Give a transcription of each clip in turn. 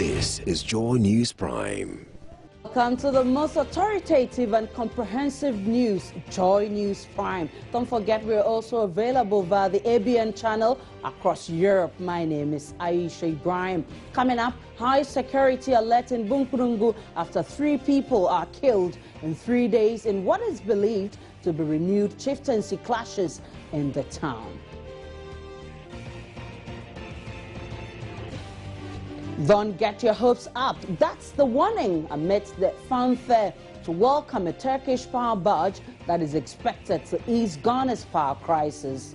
This is Joy News Prime. Welcome to the most authoritative and comprehensive news, Joy News Prime. Don't forget we're also available via the ABN channel across Europe. My name is Aisha Ibrahim. Coming up, high security alert in Bunkurungu after 3 people are killed in 3 days in what is believed to be renewed chieftaincy clashes in the town. Don't get your hopes up. That's the warning amidst the fanfare to welcome a Turkish power barge that is expected to ease Ghana's power crisis.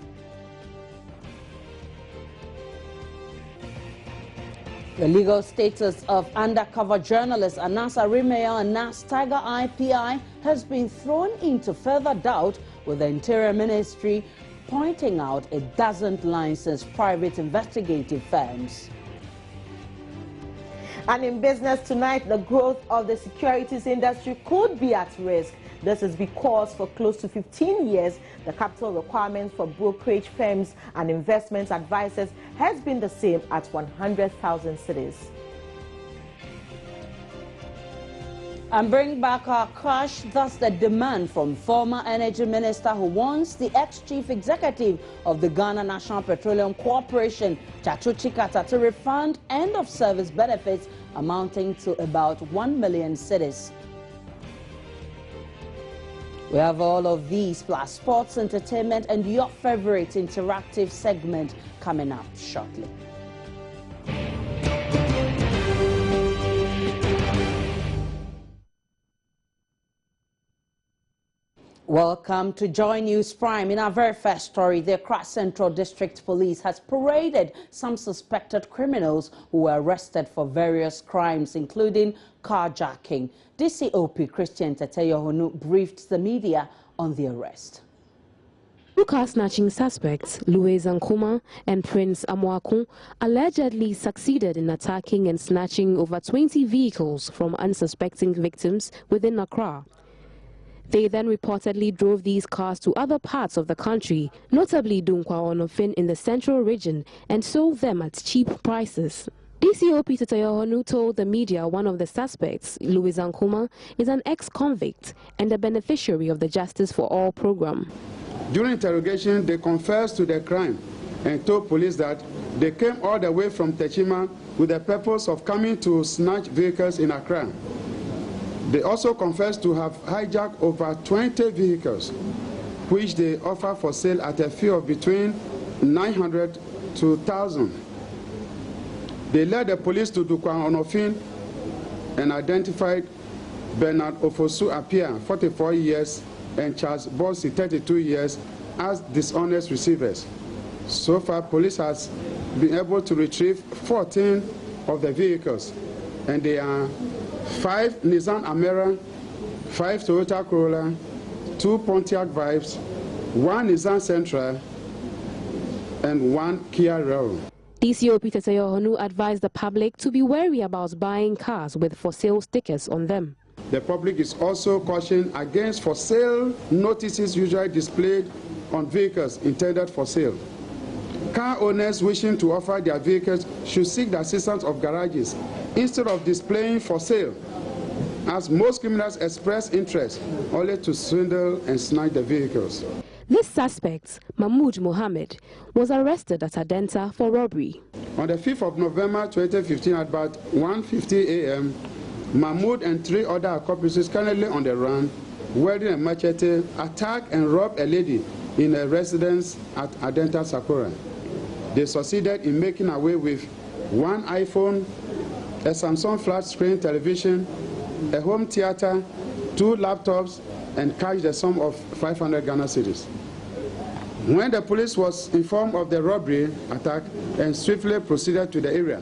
The legal status of undercover journalist Anas Arimea and Nas Tiger IPI has been thrown into further doubt, with the Interior Ministry pointing out it doesn't license private investigative firms. And in business tonight, the growth of the securities industry could be at risk. This is because for close to 15 years, the capital requirements for brokerage firms and investment advisors has been the same at 100,000 cedis. And bring back our cash, thus the demand from former energy minister who wants the ex-chief executive of the Ghana National Petroleum Corporation, Chacho Chikata, to refund end-of-service benefits amounting to about 1 million cedis. We have all of these plus sports, entertainment, and your favorite interactive segment coming up shortly. Welcome to Joy News Prime. In our very first story, the Accra Central District Police has paraded some suspected criminals who were arrested for various crimes, including carjacking. DCOP Christian Teteyohonu briefed the media on the arrest. Two car-snatching suspects, Louis Ankuma and Prince Amwaku, allegedly succeeded in attacking and snatching over 20 vehicles from unsuspecting victims within Accra. They then reportedly drove these cars to other parts of the country, notably Dunkwa Onofin in the central region, and sold them at cheap prices. DCOP Teteyohonu told the media one of the suspects, Louis Ankuma, is an ex-convict and a beneficiary of the Justice for All program. During interrogation, they confessed to their crime and told police that they came all the way from Techima with the purpose of coming to snatch vehicles in Accra. They also confessed to have hijacked over 20 vehicles, which they offer for sale at a fee of between 900 to 1,000. They led the police to Dunkwa Onofin and identified Bernard Ofosu Apia, 44 years, and Charles Bossi, 32 years, as dishonest receivers. So far, police has been able to retrieve 14 of the vehicles, and they are 5 Nissan Amera, 5 Toyota Corolla, 2 Pontiac Vibes, 1 Nissan Sentra, and 1 Kia Rio. DCOP Teteyohonu advised the public to be wary about buying cars with for sale stickers on them. The public is also cautioned against for sale notices usually displayed on vehicles intended for sale. Car owners wishing to offer their vehicles should seek the assistance of garages instead of displaying for sale, as most criminals express interest only to swindle and snatch the vehicles. This suspect, Mahmoud Mohammed, was arrested at Adenta for robbery. On the 5th of November 2015 at about 1:50 a.m., Mahmoud and 3 other accomplices currently on the run, wielding a machete, attacked and robbed a lady in a residence at Adenta Sakura. They succeeded in making away with 1 iPhone, a Samsung flat screen television, a home theater, 2 laptops, and cashed the sum of 500 Ghana cedis. When the police was informed of the robbery attack and swiftly proceeded to the area,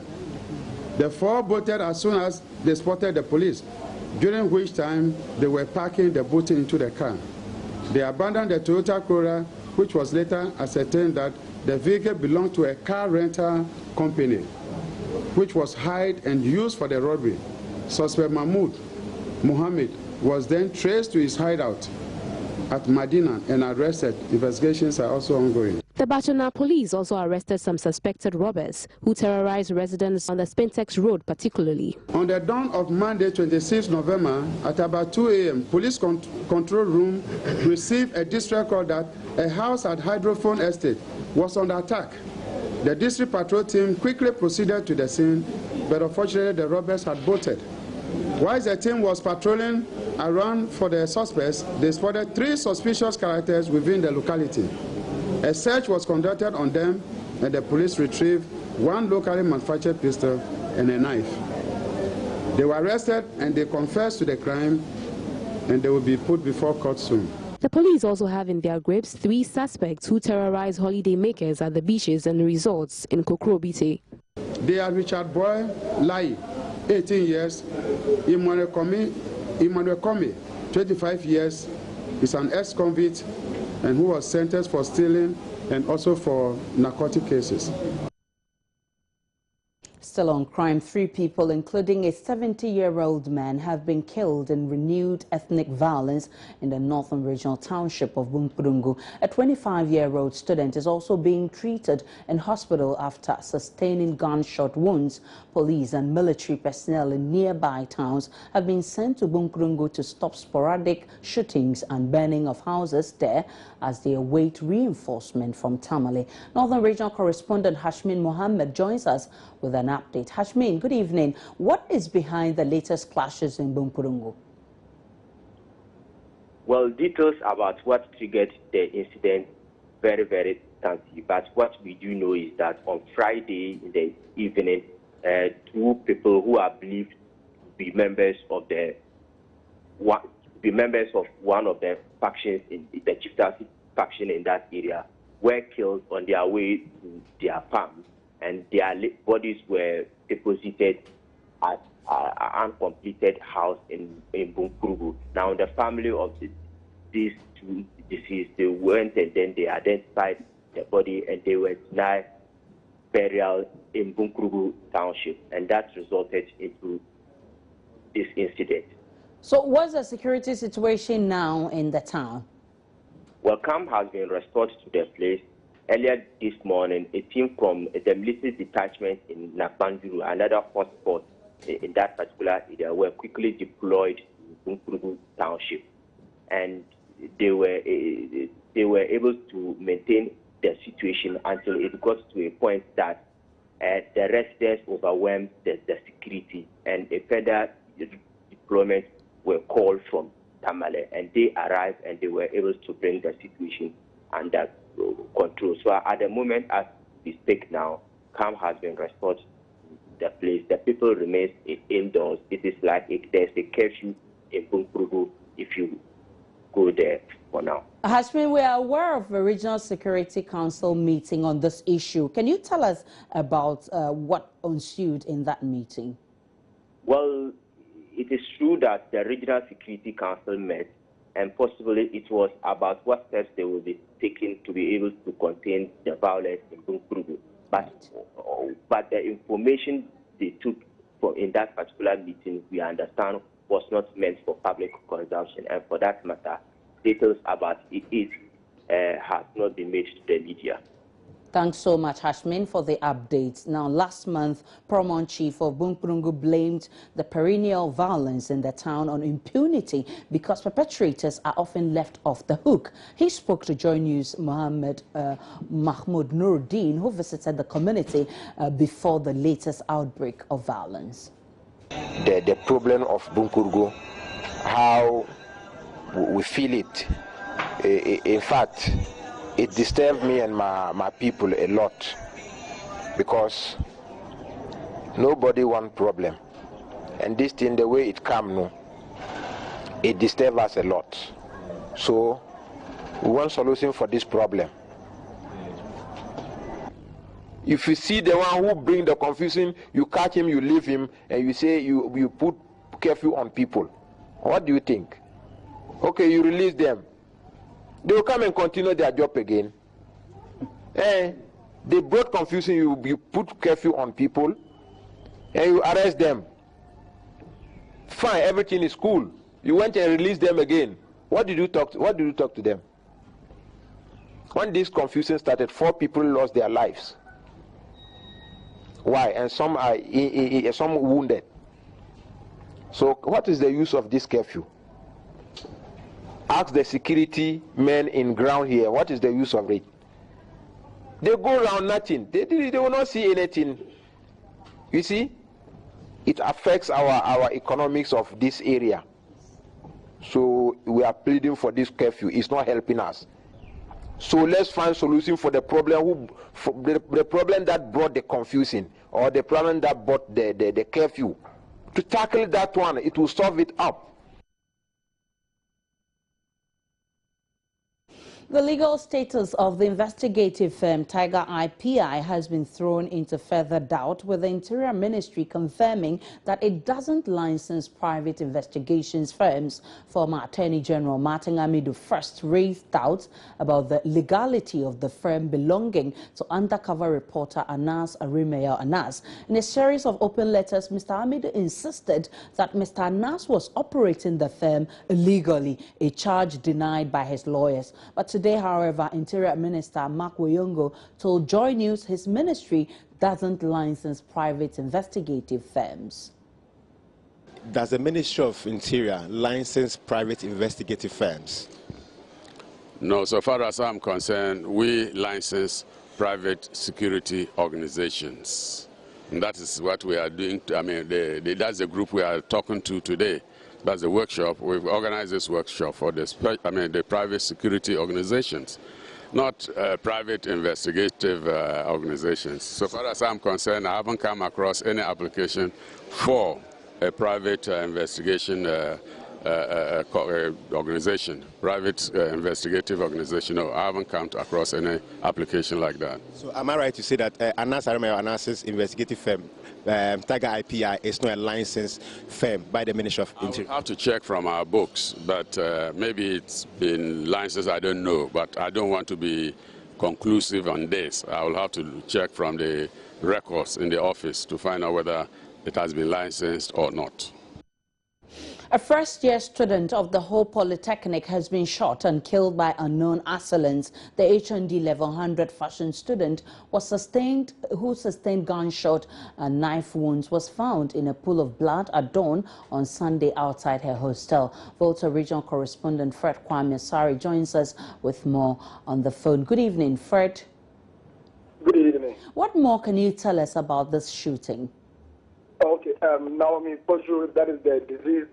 the 4 bolted as soon as they spotted the police, during which time they were packing the booty into the car. They abandoned the Toyota Corolla, which was later ascertained that the vehicle belonged to a car rental company, which was hired and used for the robbery. Suspect Mahmoud Mohammed was then traced to his hideout at Medina and arrested. Investigations are also ongoing. The Bachana police also arrested some suspected robbers who terrorized residents on the Spintex Road particularly. On the dawn of Monday, 26 November, at about 2 a.m., police control room received a distress call that a house at Hydrophone Estate was under attack. The district patrol team quickly proceeded to the scene, but unfortunately the robbers had bolted. While the team was patrolling around for the suspects, they spotted 3 suspicious characters within the locality. A search was conducted on them, and the police retrieved 1 locally manufactured pistol and a knife. They were arrested and they confessed to the crime, and they will be put before court soon. The police also have in their grips 3 suspects who terrorized holiday makers at the beaches and resorts in Kokrobite. They are Richard Boy Lai, 18 years, Emmanuel Kome, 25 years, is an ex-convict and who was sentenced for stealing and also for narcotic cases. Still on crime, 3 people, including a 70-year-old man, have been killed in renewed ethnic violence in the northern regional township of Bunkpurungu. A 25-year-old student is also being treated in hospital after sustaining gunshot wounds. Police and military personnel in nearby towns have been sent to Bunkpurungu to stop sporadic shootings and burning of houses there as they await reinforcement from Tamale. Northern regional correspondent Hashmin Mohammed joins us with an update. Hashmin, good evening. What is behind the latest clashes in Bunkpurungu? Well, details about what triggered the incident very scanty. But what we do know is that on Friday in the evening, 2 people who are believed to be members of one of the factions in the chieftaincy faction in that area were killed on their way to their farms, and their bodies were deposited at an uncompleted house in Bunkpurungu. Now, the family of these 2 deceased, they went and then they identified the body and they were denied burial in Bunkpurungu township, and that resulted into this incident. So what's the security situation now in the town? Well, calm has been restored to the place. Earlier this morning, a team from the military detachment in Nakbanjuru, another hotspot in that particular area, were quickly deployed in Bunkpurungu township, and they were able to maintain the situation until it got to a point that the residents overwhelmed the security, and a further deployment were called from Tamale, and they arrived and they were able to bring the situation under control. So at the moment, as we speak now, calm has been restored to the place. The people remain indoors. It is like there's a curfew in Bunkpurungu if you go there for now. Hashmin, we are aware of a regional security council meeting on this issue. Can you tell us about what ensued in that meeting? Well, it is true that the regional security council met, and possibly it was about what steps they will be taking to be able to contain the violence in Bunkpurungu. But the information they took in that particular meeting, we understand, was not meant for public consumption, and for that matter, details about it has not been made to the media. Thanks so much, Hashmin, for the updates. Now, last month, Paramount Chief of Bunkpurungu blamed the perennial violence in the town on impunity because perpetrators are often left off the hook. He spoke to Joy News' Mahmoud Nuruddin, who visited the community before the latest outbreak of violence. The problem of Bunkpurungu, how we feel it. In fact, it disturbed me and my people a lot because nobody want problem. And this thing, the way it come, no, it disturbs us a lot. So we want solution for this problem. If you see the one who bring the confusion, you catch him, you leave him, and you say you put curfew on people. What do you think? Okay, you release them. They will come and continue their job again. They brought confusion, you put curfew on people, and you arrest them. Fine, everything is cool. You went and released them again. What did you talk to them? When this confusion started, 4 people lost their lives. Why? And some are some wounded. So what is the use of this curfew? Ask the security men in ground here, what is the use of it? They go around nothing. They will not see anything. You see, it affects our economics of this area. So we are pleading for this curfew. It's not helping us. So let's find solution for the problem the problem that brought the confusion, or the problem that brought the curfew. To tackle that one, it will solve it up. The legal status of the investigative firm Tiger IPI has been thrown into further doubt, with the Interior Ministry confirming that it doesn't license private investigations firms. Former Attorney General Martin Amidu first raised doubts about the legality of the firm belonging to undercover reporter Anas Arimaya Anas. In a series of open letters, Mr. Amidu insisted that Mr. Anas was operating the firm illegally, a charge denied by his lawyers. But today, however, Interior Minister Mark Woyongo told Joy News his ministry doesn't license private investigative firms. Does the Ministry of Interior license private investigative firms? No, so far as I'm concerned, we license private security organizations. And that is what we are doing. I mean, that's the group we are talking to today. That's the workshop. We've organized this workshop for the private security organizations, not private investigative organizations. So far as I'm concerned, I haven't come across any application for a private investigation organization, private investigative organization. No, I haven't come across any application like that. So am I right to say that Anas Arimaya Anas's investigative firm, Tiger IPI, is not a licensed firm by the Ministry of Interior? I have to check from our books, but maybe it's been licensed, I don't know, but I don't want to be conclusive on this. I will have to check from the records in the office to find out whether it has been licensed or not. A first-year student of the Ho Polytechnic has been shot and killed by unknown assailants. The HND level 100 fashion student who sustained gunshot and knife wounds was found in a pool of blood at dawn on Sunday outside her hostel. Volta Regional Correspondent Fred Kwame Asare joins us with more on the phone. Good evening, Fred. Good evening. What more can you tell us about this shooting? Okay, Naomi, for sure, that is the disease.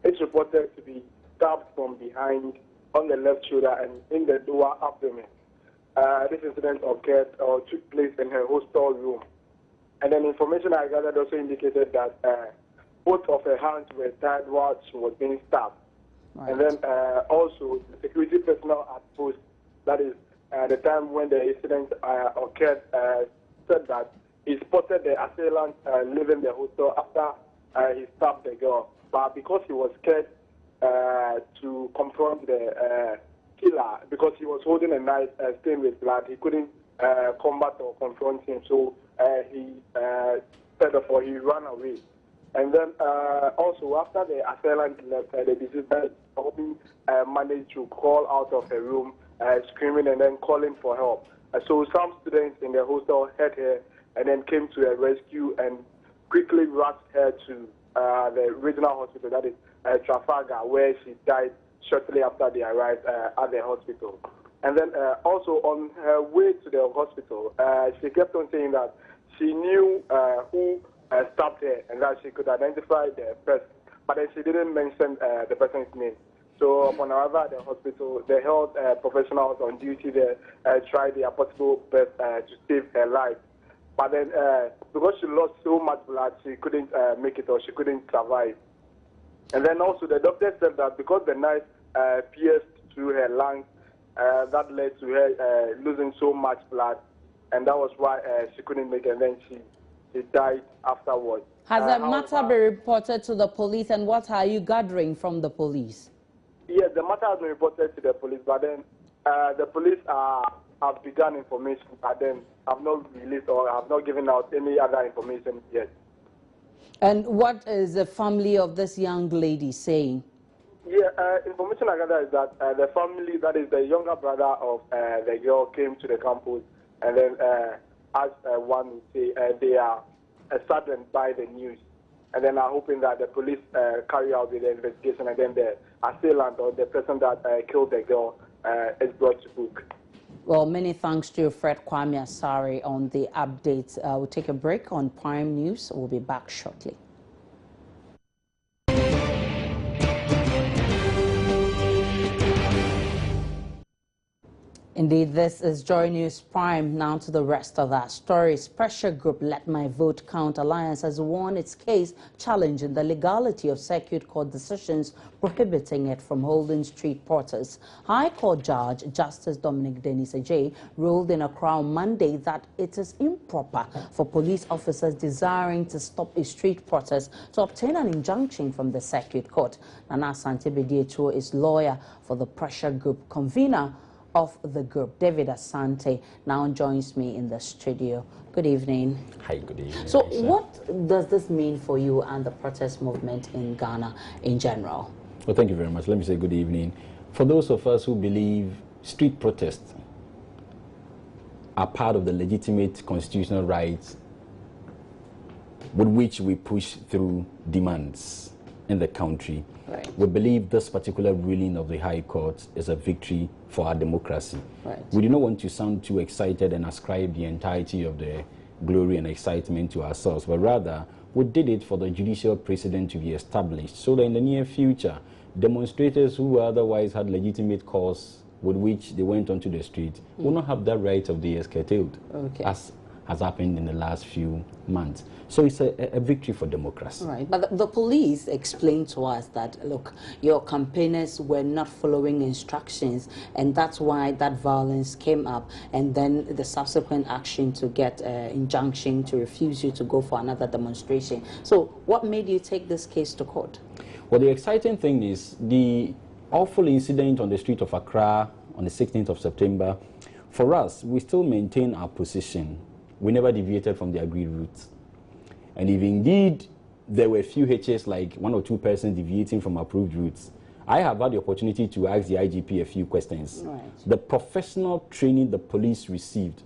It's reported to be stabbed from behind on the left shoulder and in the lower abdomen. This incident occurred or took place in her hostel room. And then information I gathered also indicated that both of her hands were tied while she was being stabbed. Right. And then also the security personnel at post, that is the time when the incident occurred, said that he spotted the assailant leaving the hostel after he stabbed the girl. But because he was scared to confront the killer, because he was holding a knife stained with blood, he couldn't combat or confront him. So he therefore he ran away. And then also after the assailant left, the deceased managed to crawl out of her room, screaming and then calling for help. So some students in the hostel heard her and then came to her rescue and quickly rushed her to the regional hospital, that is Trafalgar, where she died shortly after they arrived at the hospital. And then also on her way to the hospital, she kept on saying that she knew who stabbed her and that she could identify the person, but then she didn't mention the person's name. So upon arrival at the hospital, the health professionals on duty there tried their possible best to save her life. But then, because she lost so much blood, she couldn't make it, or she couldn't survive. And then also the doctor said that because the knife pierced through her lungs, that led to her losing so much blood, and that was why she couldn't make it, and then she died afterwards. Has the matter been reported to the police, and what are you gathering from the police? Yes, the matter has been reported to the police, but then the police have begun information, but then have not released or have not given out any other information yet. And what is the family of this young lady saying? Information I gather is that the family, that is the younger brother of the girl, came to the campus, and then, as one would say, they are saddened by the news, and then are hoping that the police carry out the investigation, and then the assailant or the person that killed the girl is brought to book. Well, many thanks to Fred Kwame Asare on the updates. We'll take a break on Prime News. We'll be back shortly. Indeed, this is Joy News Prime. Now to the rest of our stories. Pressure group Let My Vote Count Alliance has won its case challenging the legality of circuit court decisions prohibiting it from holding street protests. High Court Judge Justice Dominic Dennis Ajay ruled in Accra on Monday that it is improper for police officers desiring to stop a street protest to obtain an injunction from the circuit court. Nana Asante Bediachuo is lawyer for the pressure group. Convener of the group, David Asante, now joins me in the studio. Good evening. Hi, good evening. So what does this mean for you and the protest movement in Ghana in general? Well, thank you very much. Let me say good evening. For those of us who believe street protests are part of the legitimate constitutional rights with which we push through demands in the country, right, we believe this particular ruling of the High Court is a victory for our democracy. Right. We do not want to sound too excited and ascribe the entirety of the glory and excitement to ourselves, but rather we did it for the judicial precedent to be established so that in the near future, demonstrators who otherwise had legitimate cause with which they went onto the street will not have that right of theirs curtailed, as has happened in the last few months. So it's a victory for democracy. Right, but the police explained to us that, look, your campaigners were not following instructions, and that's why that violence came up, and then the subsequent action to get an injunction to refuse you to go for another demonstration. So what made you take this case to court? Well, the exciting thing is the awful incident on the street of Accra on the 16th of September. For us, we still maintain our position. We never deviated from the agreed route. And if indeed there were a few hitches, like one or two persons deviating from approved routes, I have had the opportunity to ask the IGP a few questions. Right. The professional training the police received,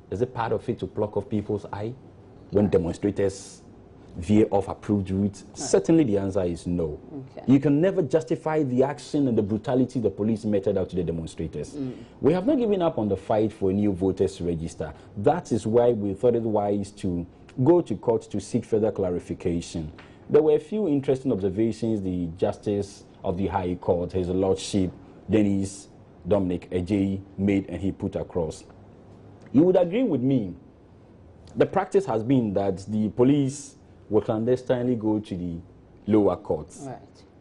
is it part of it to pluck off people's eye when demonstrators veer off approved routes? Right. Certainly the answer is no. Okay. You can never justify the action and the brutality the police meted out to the demonstrators. We have not given up on the fight for a new voters register. That is why we thought it wise to go to court to seek further clarification. There were a few interesting observations the Justice of the High Court, His Lordship Dennis Dominic Ajay, made and he put across. You would agree with me, the practice has been that the police will clandestinely go to the lower courts, Right.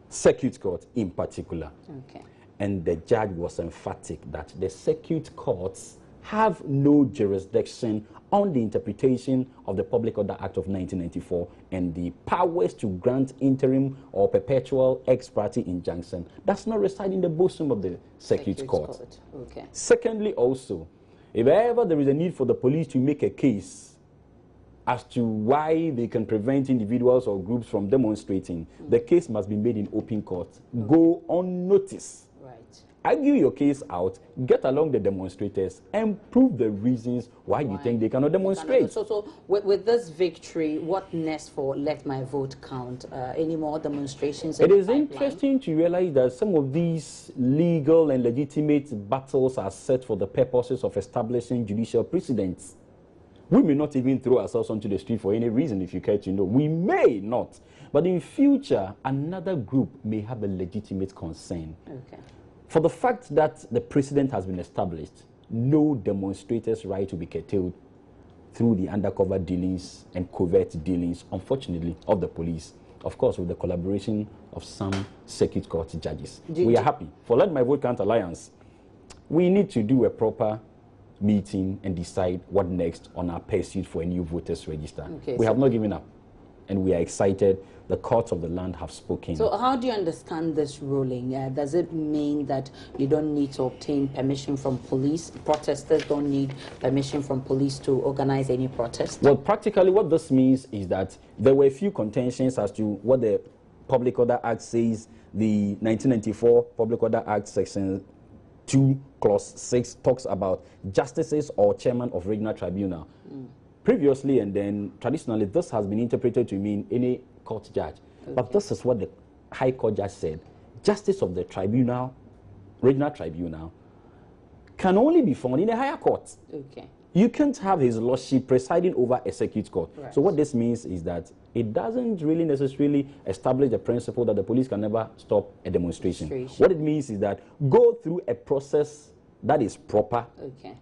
circuit court in particular. Okay. And the judge was emphatic that the circuit courts have no jurisdiction on the interpretation of the Public Order Act of 1994 and the powers to grant interim or perpetual ex parte injunction does not reside in the bosom of the circuit court. Okay. Secondly, also, if ever there is a need for the police to make a case as to why they can prevent individuals or groups from demonstrating, the case must be made in open court. Go on notice. Right. Argue your case out, get along the demonstrators, and prove the reasons why you think they cannot demonstrate. So with this victory, what next for Let My Vote Count? Any more demonstrations? It is interesting to realize that some of these legal and legitimate battles are set for the purposes of establishing judicial precedents. We may not even throw ourselves onto the street for any reason, if you care to know. We may not. But in future, another group may have a legitimate concern. Okay. For the fact that the precedent has been established, no demonstrators' right to be curtailed through the undercover dealings and covert dealings, unfortunately, of the police. Of course, with the collaboration of some circuit court judges. We are happy. For Let My Vote Count Alliance, we need to do a proper meeting and decide what next on our pursuit for a new voters register. Okay, we have not given up, and we are excited. The courts of the land have spoken. So how do you understand this ruling? Does it mean that you don't need to obtain permission from police? Protesters don't need permission from police to organize any protest? Well, practically what this means is that there were a few contentions as to what the Public Order Act says the 1994 Public Order Act Section 2, Clause 6 talks about justices or chairman of regional tribunal. Previously and then traditionally, this has been interpreted to mean any court judge. But this is what the High Court judge said. Justice of the tribunal, regional tribunal, can only be found in a higher court. You can't have his lordship presiding over a circuit court. So what this means is that it doesn't really necessarily establish the principle that the police can never stop a demonstration. What it means is that go through a process that is proper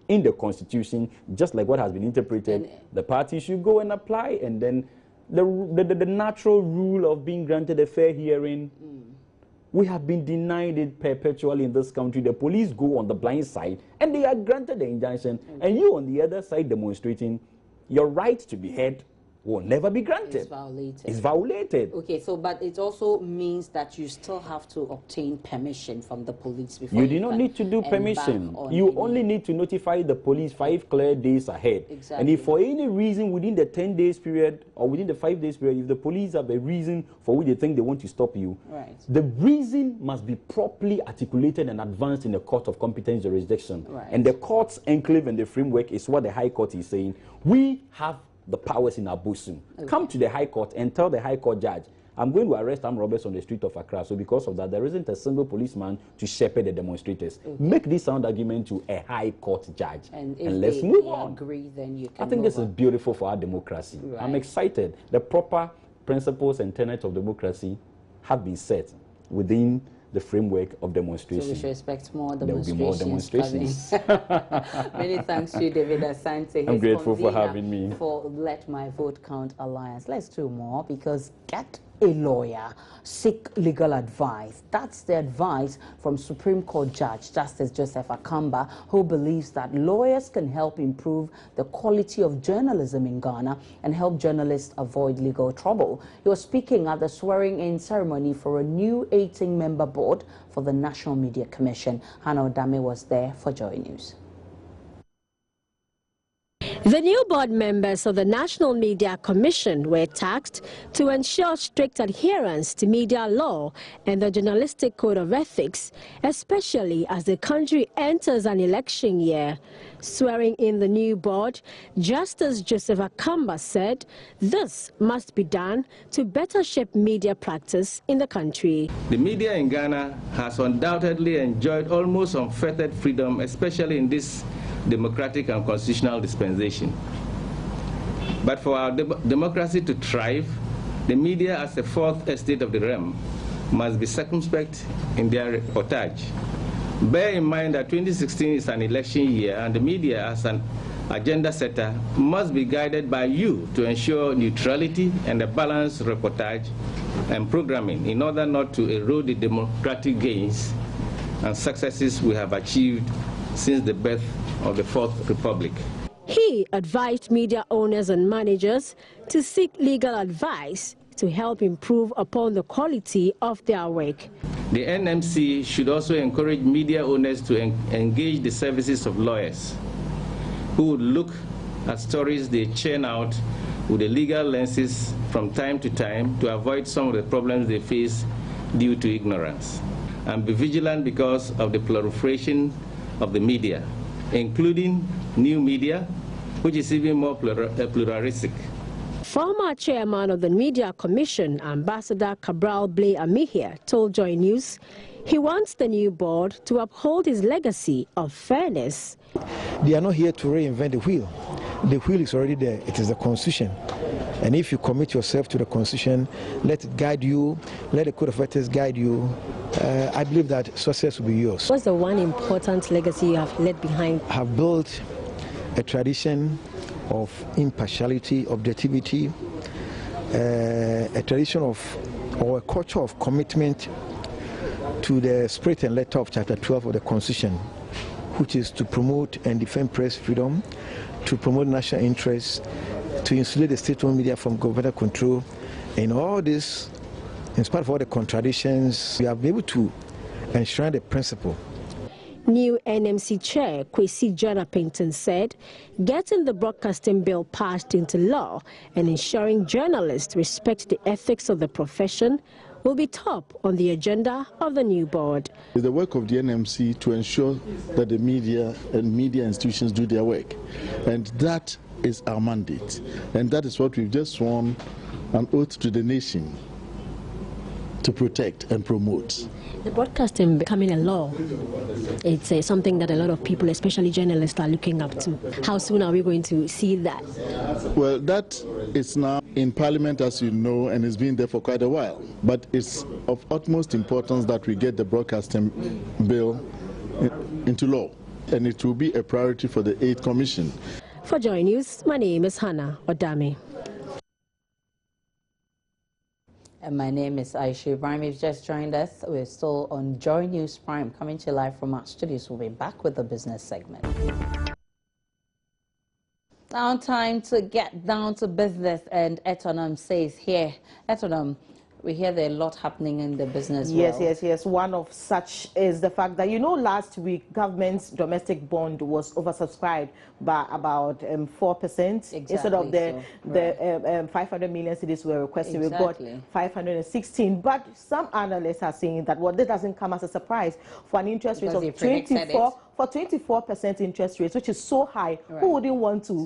in the Constitution, just like what has been interpreted. The party should go and apply, and then the natural rule of being granted a fair hearing. We have been denied it perpetually in this country. The police go on the blind side and they are granted the injunction. And you on the other side demonstrating, your right to be heard will never be granted. It's violated. It's violated. Okay, so but it also means that you still have to obtain permission from the police before you do not need to do permission. You only need to notify the police 5 clear days ahead. And if for any reason within the 10 days period or within the 5 days period, if the police have a reason for which they think they want to stop you, the reason must be properly articulated and advanced in the court of competent jurisdiction. And the court's enclave and the framework is what the High Court is saying. We have the powers in our bosom. Come to the High Court and tell the High Court judge, I'm going to arrest armed robbers on the street of Accra. So because of that, there isn't a single policeman to shepherd the demonstrators. Make this sound argument to a High Court judge. And let's move on. Agree, then you can I think this is beautiful for our democracy. I'm excited. The proper principles and tenets of democracy have been set within the framework of demonstration. So we should expect more demonstrations. There will be more demonstrations. Many thanks to David Asante. I'm grateful for having me. For Let My Vote Count Alliance. Let's do more, because get a lawyer, seek legal advice. That's the advice from Supreme Court Judge Justice Joseph Akamba, who believes that lawyers can help improve the quality of journalism in Ghana and help journalists avoid legal trouble. He was speaking at the swearing-in ceremony for a new 18-member board for the National Media Commission. Hannah Odame was there for Joy News. The new board members of the National Media Commission were tasked to ensure strict adherence to media law and the journalistic code of ethics, especially as the country enters an election year. Swearing in the new board, Justice Joseph Akamba said this must be done to better shape media practice in the country. The media in Ghana has undoubtedly enjoyed almost unfettered freedom, especially in this democratic and constitutional dispensation. But for our democracy to thrive, the media as the fourth estate of the realm must be circumspect in their reportage. Bear in mind that 2016 is an election year, and the media as an agenda setter must be guided by you to ensure neutrality and a balanced reportage and programming in order not to erode the democratic gains and successes we have achieved since the birth of the Fourth Republic. He advised media owners and managers to seek legal advice to help improve upon the quality of their work. The NMC should also encourage media owners to engage the services of lawyers who would look at stories they churn out with the legal lenses from time to time to avoid some of the problems they face due to ignorance. And be vigilant because of the proliferation of the media, including new media, which is even more pluralistic. Former chairman of the Media Commission, Ambassador Cabral Blay Amihia, told Joy News he wants the new board to uphold his legacy of fairness. They are not here to reinvent the wheel. The wheel is already there. It is the Constitution. And if you commit yourself to the Constitution, let it guide you, let the Code of Ethics guide you, I believe that success will be yours. What's the one important legacy you have left behind? I have built a tradition of impartiality, objectivity, a tradition of, or a culture of commitment to the spirit and letter of Chapter 12 of the Constitution, which is to promote and defend press freedom, to promote national interests, to insulate the state-owned media from governmental control. And all this, in spite of all the contradictions, we have been able to enshrine the principle. New NMC Chair Kwesi Jonah-Pinton said getting the broadcasting bill passed into law and ensuring journalists respect the ethics of the profession will be top on the agenda of the new board. It's the work of the NMC to ensure that the media and media institutions do their work. And that is our mandate. And that is what we've just sworn an oath to the nation to protect and promote. The broadcasting becoming a law, it's something that a lot of people, especially journalists, are looking up to. How soon are we going to see that? Well, that is now in Parliament, as you know, and it's been there for quite a while. But it's of utmost importance that we get the broadcasting bill into law, and it will be a priority for the 8th Commission. For Joy News, my name is Hannah Odami. And my name is Aisha. Barima, you've just joined us. We're still on Joy News Prime, coming to you live from our studios. We'll be back with the business segment. Now time to get down to business, and Etonom says here. Etonom, we hear there are a lot happening in the business world. Yes. One of such is the fact that, last week, government's domestic bond was oversubscribed by about 4%. Exactly. Instead of the 500 million cedis we're requesting, exactly. We got 516. But some analysts are saying that, well, that doesn't come as a surprise for an interest rate of 24%. For 24% interest rates, which is so high, right. Who wouldn't want to,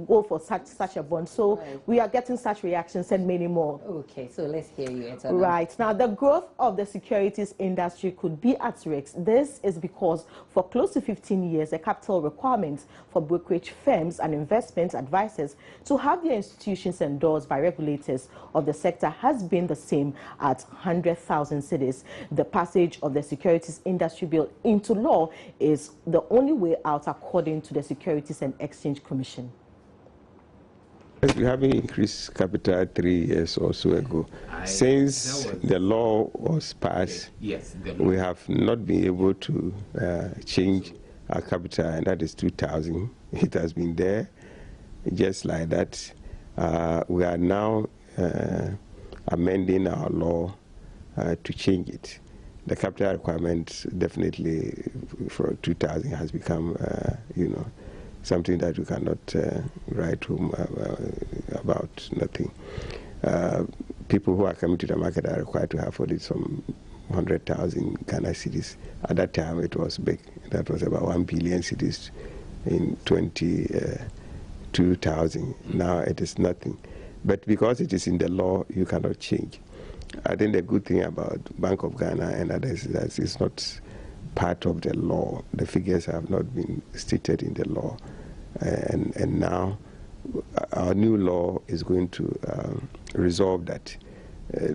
go for such a bond? So we are getting such reactions and many more. Okay, so let's hear you. Right. Now, the growth of the securities industry could be at risk. This is because for close to 15 years, the capital requirements for brokerage firms and investment advisors to have their institutions endorsed by regulators of the sector has been the same at 100,000 cedis. The passage of the Securities Industry Bill into law is the only way out, according to the Securities and Exchange Commission. We haven't increased capital 3 years or so ago. Since the law was passed, we have not been able to change our capital, and that is 2,000. It has been there, just like that. We are now amending our law to change it. The capital requirement definitely for 2,000 has become, something that we cannot write home about, nothing. People who are coming to the market are required to have only some 100,000 Ghana cedis. At that time, it was big. That was about 1 billion cedis in 2000. Now it is nothing. But because it is in the law, you cannot change. I think the good thing about Bank of Ghana and others is that it's not part of the law. The figures have not been stated in the law. And now our new law is going to resolve that.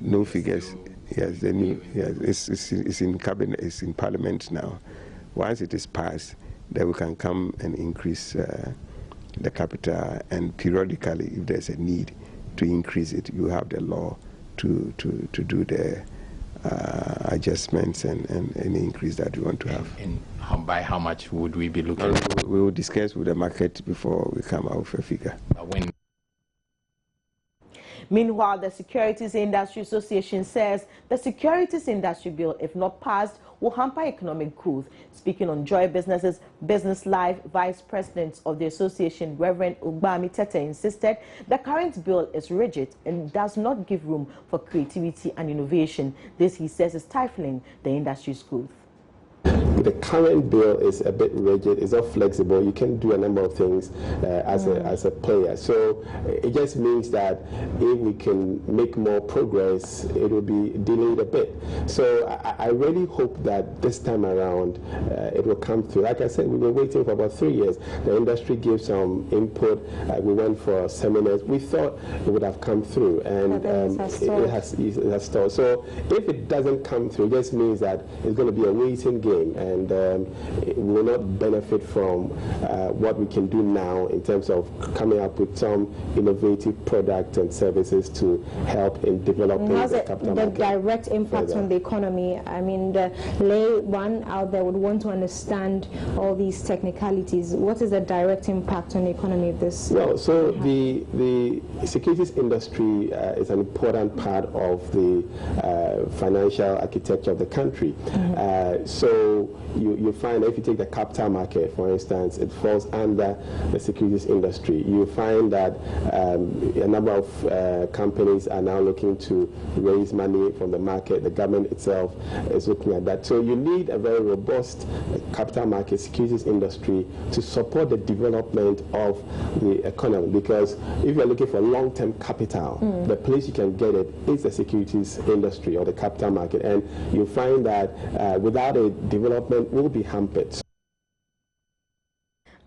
No figures. Yes, the new. Yes, it's in cabinet. It's in Parliament now. Once it is passed, then we can come and increase the capital. And periodically, if there's a need to increase it, you have the law to do the adjustments and any increase that we want to have. And by how much would we be looking at? We will discuss with the market before we come out with a figure. Meanwhile, the Securities Industry Association says the Securities Industry Bill, if not passed, will hamper economic growth. Speaking on Joy Business's Business Live, Vice President of the association, Reverend Ugbami Tete, insisted the current bill is rigid and does not give room for creativity and innovation. This, he says, is stifling the industry's growth. The current bill is a bit rigid, it's not flexible. You can do a number of things as a player. So it just means that if we can make more progress, it will be delayed a bit. So I really hope that this time around it will come through. Like I said, we were waiting for about 3 years. The industry gave some input. We went for seminars. We thought it would have come through, and it has stalled. So if it doesn't come through, it just means that it's going to be a waiting game. And we will not benefit from what we can do now in terms of coming up with some innovative products and services to help in developing the capital market. The direct impact on the economy. I mean, the layman out there would want to understand all these technicalities. What is the direct impact on the economy of this? Well, so the securities industry is an important part of the financial architecture of the country. So you find that if you take the capital market, for instance, it falls under the securities industry. You find that a number of companies are now looking to raise money from the market. The government itself is looking at that. So you need a very robust capital market securities industry to support the development of the economy, because if you're looking for long-term capital, the place you can get it is the securities industry or the capital market, and you find that without a development will be hampered.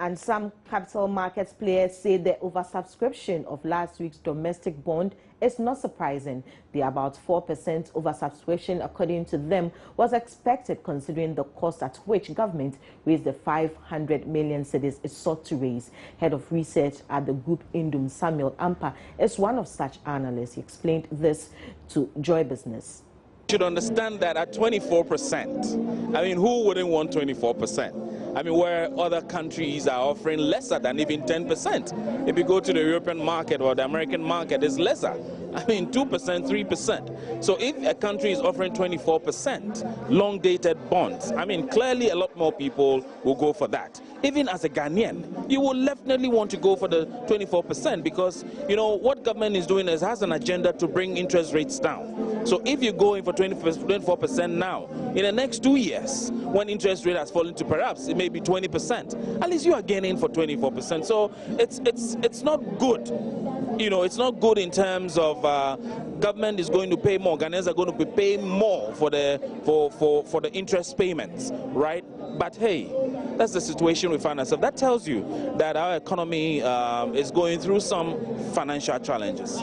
And some capital markets players say the oversubscription of last week's domestic bond is not surprising. The about 4% oversubscription, according to them, was expected considering the cost at which government raised the 500 million cedis it sought to raise. Head of research at the group Indum, Samuel Ampa, is one of such analysts. He explained this to Joy Business. You should understand that at 24%, I mean, who wouldn't want 24%? I mean, where other countries are offering lesser than even 10%. If you go to the European market or the American market, it's lesser. I mean, 2%, 3%. So if a country is offering 24% long-dated bonds, I mean, clearly a lot more people will go for that. Even as a Ghanaian, you will definitely want to go for the 24% because, you know, what government is doing is has an agenda to bring interest rates down. So if you go in for 24% now, in the next 2 years, when interest rate has fallen to perhaps it may be 20%, at least you are gaining for 24%. So it's not good. You know, it's not good in terms of government is going to pay more. Ghanaians are going to be paying more for the interest payments, right? But hey, that's the situation we find ourselves. That tells you that our economy is going through some financial challenges.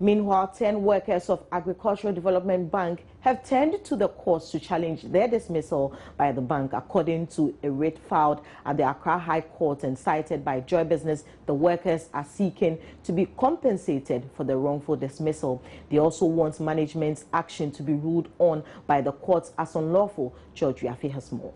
Meanwhile, 10 workers of Agricultural Development Bank have turned to the courts to challenge their dismissal by the bank. According to a writ filed at the Accra High Court and cited by Joy Business, the workers are seeking to be compensated for the wrongful dismissal. They also want management's action to be ruled on by the courts as unlawful. George Yafi has more.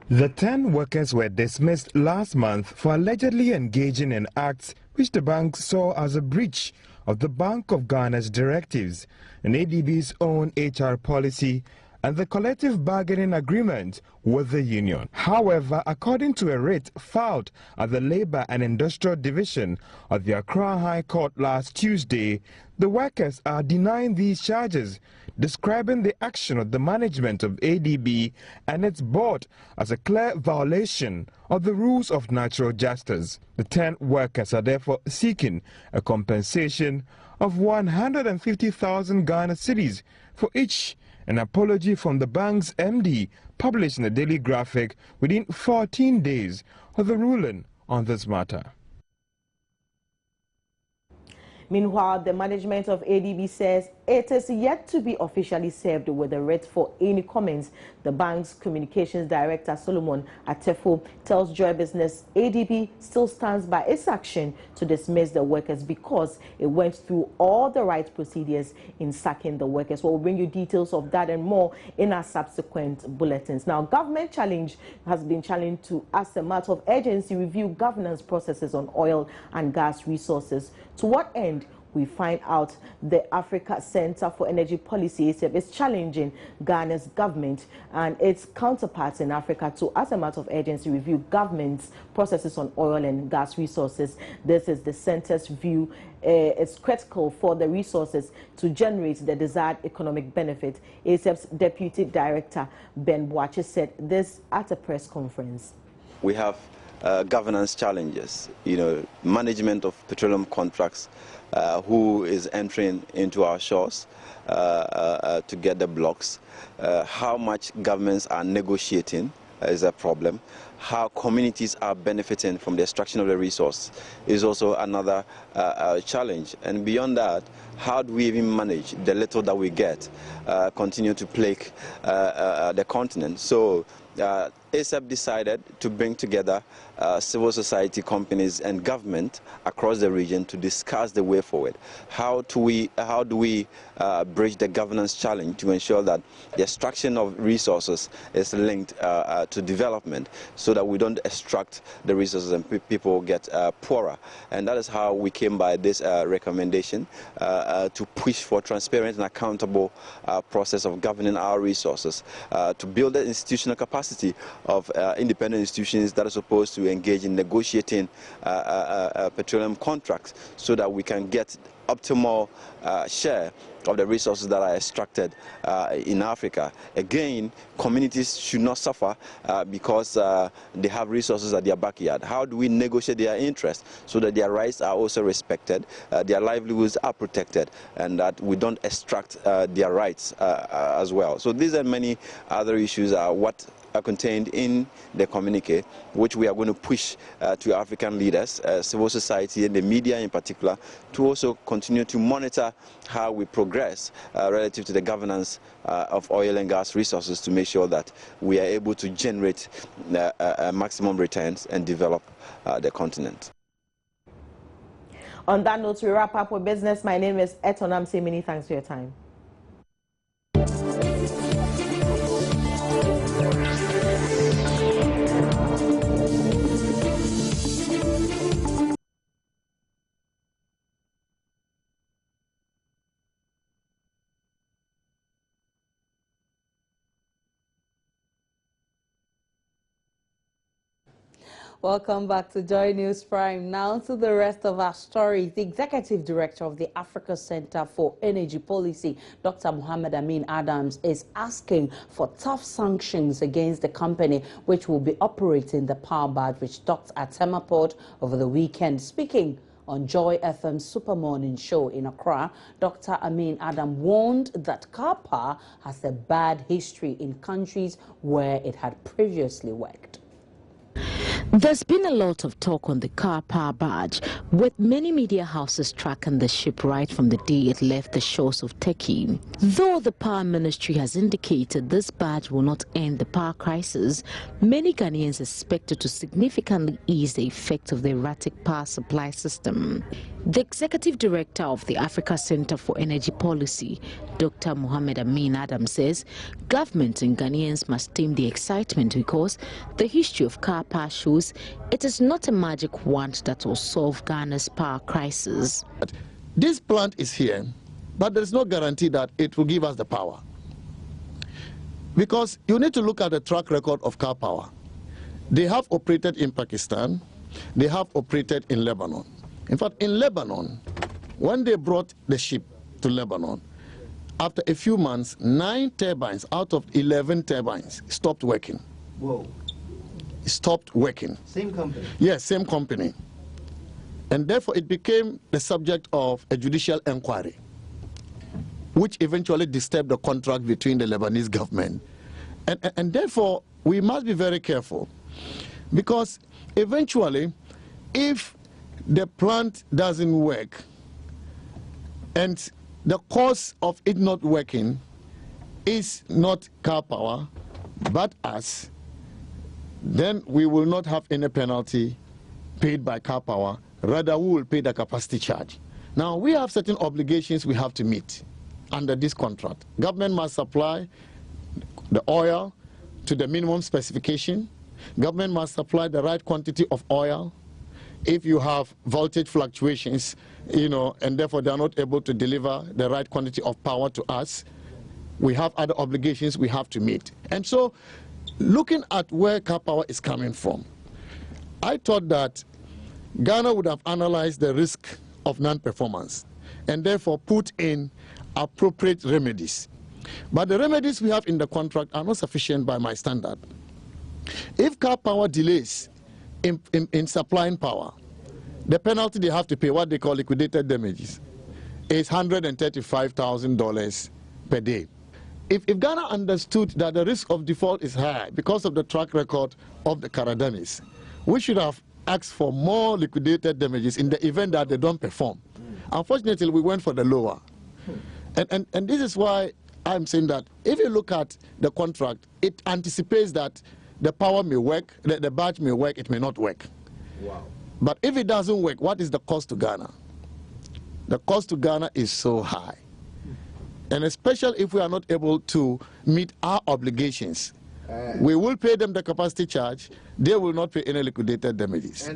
The 10 workers were dismissed last month for allegedly engaging in acts which the bank saw as a breach of the Bank of Ghana's directives, and ADB's own HR policy, and the collective bargaining agreement with the union. However, according to a writ filed at the Labour and Industrial Division of the Accra High Court last Tuesday, the workers are denying these charges, describing the action of the management of ADB and its board as a clear violation of the rules of natural justice. The 10 workers are therefore seeking a compensation of 150,000 Ghana cedis for each, an apology from the bank's MD published in the Daily Graphic within 14 days of the ruling on this matter. Meanwhile, the management of ADB says it is yet to be officially served with a writ for any comments. The bank's communications director, Solomon Atefo, tells Joy Business ADB still stands by its action to dismiss the workers because it went through all the right procedures in sacking the workers. We'll bring you details of that and more in our subsequent bulletins. Now, government challenge has been challenged to, as a matter of urgency, review governance processes on oil and gas resources. To what end? We find out the Africa Center for Energy Policy is challenging Ghana's government and its counterparts in Africa to, as a matter of urgency, review government's processes on oil and gas resources. This is the center's view. It's critical for the resources to generate the desired economic benefit. ASEP's Deputy Director, Ben Boache, said this at a press conference. We have governance challenges, you know, management of petroleum contracts, who is entering into our shores to get the blocks, how much governments are negotiating is a problem, how communities are benefiting from the extraction of the resource is also another challenge. And beyond that, how do we even manage the little that we get continue to plague the continent? So ASAP decided to bring together civil society companies and government across the region to discuss the way forward. How do we bridge the governance challenge to ensure that the extraction of resources is linked to development, so that we don't extract the resources and people get poorer. And that is how we came by this recommendation to push for transparent and accountable process of governing our resources, to build the institutional capacity of independent institutions that are supposed to engage in negotiating petroleum contracts, so that we can get optimal share of the resources that are extracted in Africa. Again, communities should not suffer because they have resources at their backyard. How do we negotiate their interests so that their rights are also respected, their livelihoods are protected, and that we don't extract their rights as well? So these and many other issues are what are contained in the communique, which we are going to push to African leaders, civil society and the media in particular, to also continue to monitor how we progress relative to the governance of oil and gas resources, to make sure that we are able to generate maximum returns and develop the continent. On that note, we wrap up with business. My name is Eton. I'm saying many thanks for your time. Welcome back to Joy News Prime. Now to the rest of our story. The Executive Director of the Africa Center for Energy Policy, Dr. Mohammed Amin Adams, is asking for tough sanctions against the company which will be operating the power barge which docked at Tema Port over the weekend. Speaking on Joy FM's Super Morning Show in Accra, Dr. Amin Adam warned that car power has a bad history in countries where it had previously worked. There's been a lot of talk on the car power barge, with many media houses tracking the ship right from the day it left the shores of Turkey. Though the power ministry has indicated this barge will not end the power crisis, many Ghanaians expect it to significantly ease the effect of the erratic power supply system. The Executive Director of the Africa Center for Energy Policy, Dr. Mohammed Amin Adam, says government and Ghanaians must tame the excitement because the history of car power shows it is not a magic wand that will solve Ghana's power crisis. This plant is here, but there is no guarantee that it will give us the power. Because you need to look at the track record of car power. They have operated in Pakistan, they have operated in Lebanon. In fact, in Lebanon, when they brought the ship to Lebanon, after a few months, 9 turbines out of 11 turbines stopped working. Whoa. Stopped working. Same company? Yes, same company. And therefore, it became the subject of a judicial inquiry, which eventually disturbed the contract between the Lebanese government. And therefore, we must be very careful, because eventually, if the plant doesn't work and the cause of it not working is not car power but us, then we will not have any penalty paid by car power. Rather, we will pay the capacity charge. Now, we have certain obligations we have to meet under this contract. Government must supply the oil to the minimum specification. Government must supply the right quantity of oil. If you have voltage fluctuations, and therefore they are not able to deliver the right quantity of power to us, we have other obligations we have to meet. And so, looking at where car power is coming from, I thought that Ghana would have analyzed the risk of non-performance and therefore put in appropriate remedies. But the remedies we have in the contract are not sufficient by my standard. If car power delays in supplying power, the penalty they have to pay, what they call liquidated damages, is $135,000 per day. If Ghana understood that the risk of default is high because of the track record of the Karadanis, we should have asked for more liquidated damages in the event that they don't perform. Unfortunately, we went for the lower. And this is why I'm saying that if you look at the contract, it anticipates that the power may work, the badge may work, it may not work. Wow. But if it doesn't work, what is the cost to Ghana? The cost to Ghana is so high. And especially if we are not able to meet our obligations, we will pay them the capacity charge, they will not pay any liquidated damages.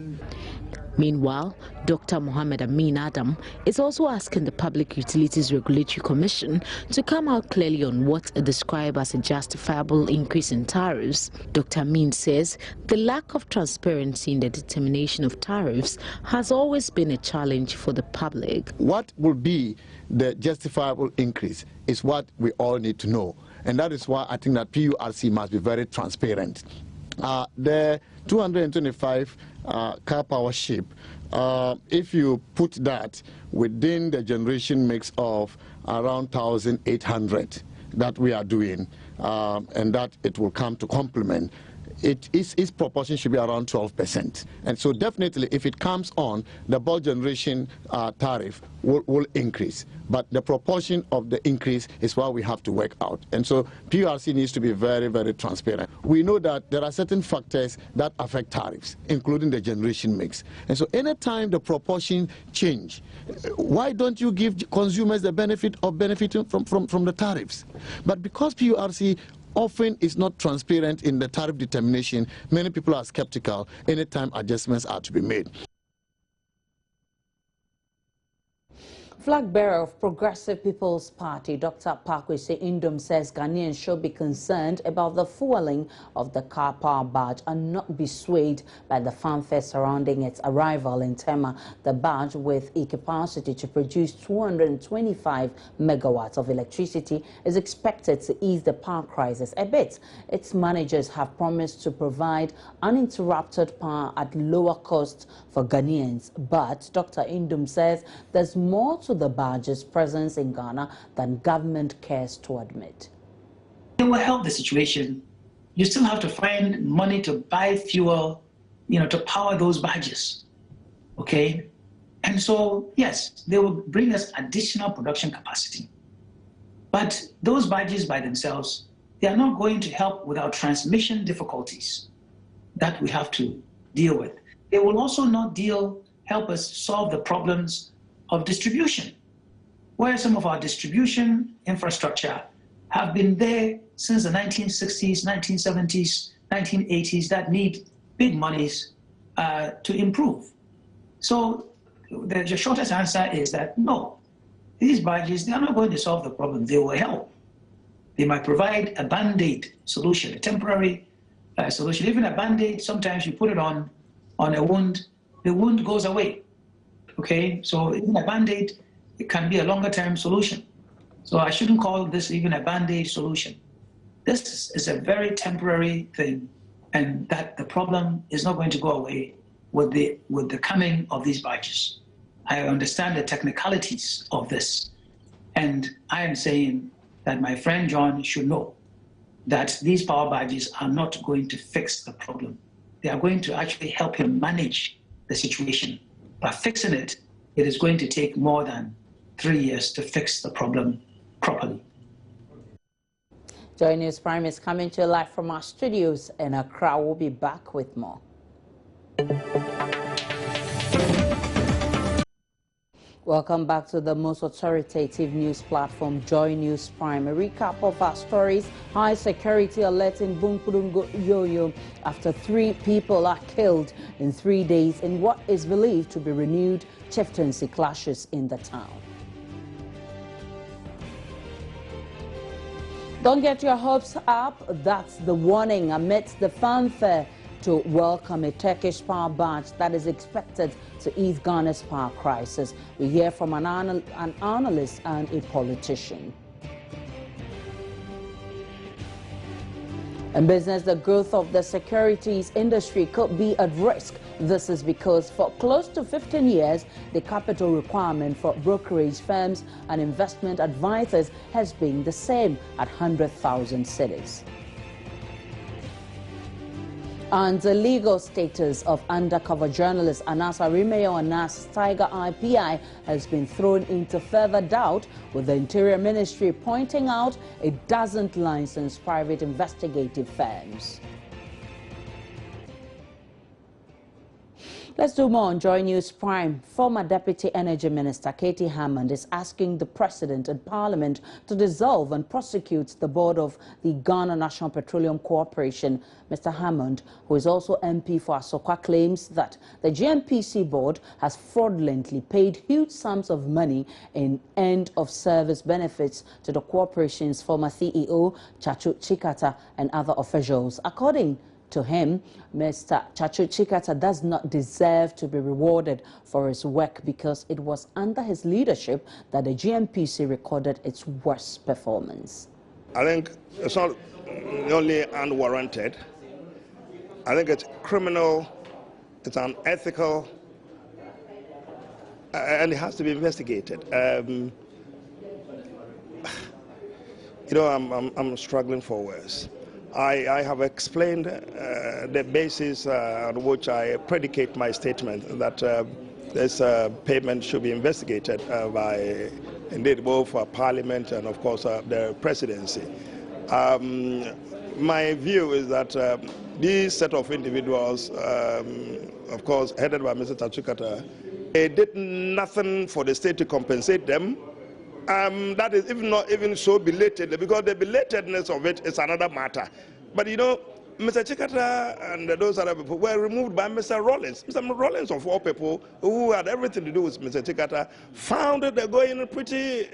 Meanwhile, Dr. Mohammed Amin Adam is also asking the Public Utilities Regulatory Commission to come out clearly on what it describes as a justifiable increase in tariffs. Dr. Amin says the lack of transparency in the determination of tariffs has always been a challenge for the public. What will be the justifiable increase is what we all need to know. And that is why I think that PURC must be very transparent. The 225 car power ship, if you put that within the generation mix of around 1,800 that we are doing, and that it will come to complement, its proportion should be around 12%. And so definitely if it comes on, the bulk generation tariff will increase. But the proportion of the increase is what we have to work out. And so PURC needs to be very, very transparent. We know that there are certain factors that affect tariffs, including the generation mix. And so anytime the proportion change, why don't you give consumers the benefit of benefiting from the tariffs? But because PURC often is not transparent in the tariff determination, many people are skeptical anytime adjustments are to be made. Flag bearer of Progressive People's Party, Dr. Pakwese Indom, says Ghanaians should be concerned about the fueling of the car power barge and not be swayed by the fanfare surrounding its arrival in Tema. The barge, with a capacity to produce 225 megawatts of electricity, is expected to ease the power crisis a bit. Its managers have promised to provide uninterrupted power at lower cost for Ghanaians. But Dr. Indom says there's more to the barge's presence in Ghana than government cares to admit. It will help the situation. You still have to find money to buy fuel, to power those barges, okay? And so, yes, they will bring us additional production capacity. But those barges by themselves, they are not going to help with our transmission difficulties that we have to deal with. They will also not help us solve the problems of distribution, where some of our distribution infrastructure have been there since the 1960s, 1970s, 1980s that need big monies to improve. So the shortest answer is that no, these barges, they are not going to solve the problem. They will help. They might provide a band-aid solution, a temporary solution. Even a band-aid, sometimes you put it on a wound, the wound goes away. Okay, so even a band-aid, it can be a longer-term solution. So I shouldn't call this even a band-aid solution. This is a very temporary thing, and that the problem is not going to go away with the coming of these barges. I understand the technicalities of this, and I am saying that my friend John should know that these power barges are not going to fix the problem. They are going to actually help him manage the situation. By fixing it, it is going to take more than 3 years to fix the problem properly. Joy News Prime is coming to you live from our studios in Accra. We'll be back with more. Welcome back to the most authoritative news platform, Joy News Prime. A recap of our stories: high security alert in Bunkpudungu Yoyo after 3 people are killed in 3 days in what is believed to be renewed chieftaincy clashes in the town. Don't get your hopes up, that's the warning amidst the fanfare to welcome a Turkish power barge that is expected to ease Ghana's power crisis. We hear from an analyst and a politician. In business, the growth of the securities industry could be at risk. This is because for close to 15 years, the capital requirement for brokerage firms and investment advisors has been the same at 100,000 cedis. And the legal status of undercover journalist Anas Arimeo Anas Tiger IPI has been thrown into further doubt, with the Interior Ministry pointing out it doesn't license private investigative firms. Let's do more on Joy News Prime. Former Deputy Energy Minister Katie Hammond is asking the President and Parliament to dissolve and prosecute the board of the Ghana National Petroleum Corporation. Mr. Hammond, who is also MP for Asokwa, claims that the GNPC board has fraudulently paid huge sums of money in end-of-service benefits to the corporation's former CEO, Chachu Chikata, and other officials. According to him, Mr. Chachu Chikata does not deserve to be rewarded for his work because it was under his leadership that the GNPC recorded its worst performance. I think it's not only unwarranted, I think it's criminal, it's unethical, and it has to be investigated. I'm struggling for words. I have explained the basis on which I predicate my statement that this payment should be investigated by, indeed, both Parliament and, of course, the Presidency. My view is that these set of individuals, of course, headed by Mr. Tachukata, they did nothing for the state to compensate them. That is not even so belatedly, because the belatedness of it is another matter. But you know, Mr. Chikata and those other people were removed by Mr. Rollins. Mr. Rollins, of all people, who had everything to do with Mr. Chikata, found it going pretty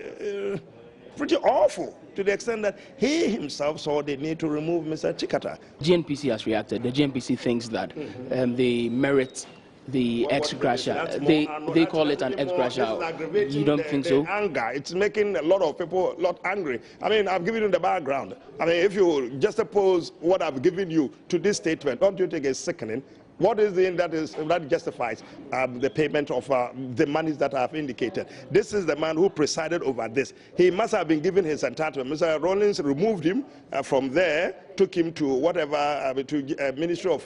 awful, to the extent that he himself saw the need to remove Mr. Chikata. GNPC has reacted. The GNPC thinks that they merit the ex gratia. They call it an ex gratia. You don't think so? Anger. It's making a lot of people a lot angry. I mean, I've given you the background. I mean, if you just oppose what I've given you to this statement, don't you think it's sickening? What is the that justifies the payment of the monies that I've indicated? This is the man who presided over this. He must have been given his entitlement. Mr. Rollins removed him from there, took him to whatever, to Ministry of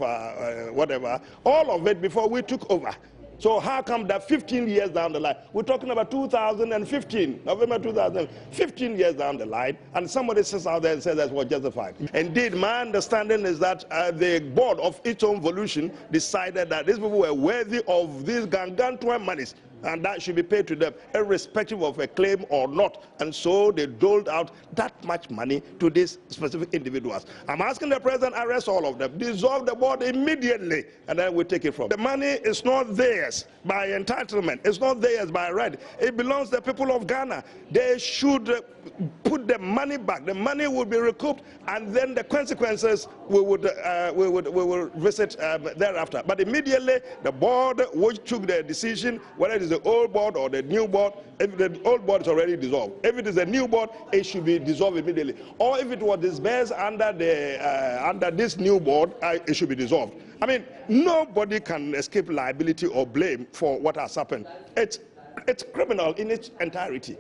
whatever, all of it before we took over. So how come that 15 years down the line, we're talking about 2015, November 2015 years down the line, and somebody sits out there and says that's what justified. Indeed, my understanding is that the board of its own volition decided that these people were worthy of these gargantuan monies, and that should be paid to them, irrespective of a claim or not. And so they doled out that much money to these specific individuals. I'm asking the president, arrest all of them, dissolve the board immediately, and then we take it from them. The money is not theirs by entitlement. It's not theirs by right. It belongs to the people of Ghana. They should put the money back. The money will be recouped, and then the consequences we will visit thereafter. But immediately, the board which took the decision, whether it is the old board or the new board, if the old board is already dissolved, if it is a new board, it should be dissolved immediately. Or if it was disbursed under this new board, it should be dissolved. I mean, nobody can escape liability or blame for what has happened. It's criminal in its entirety.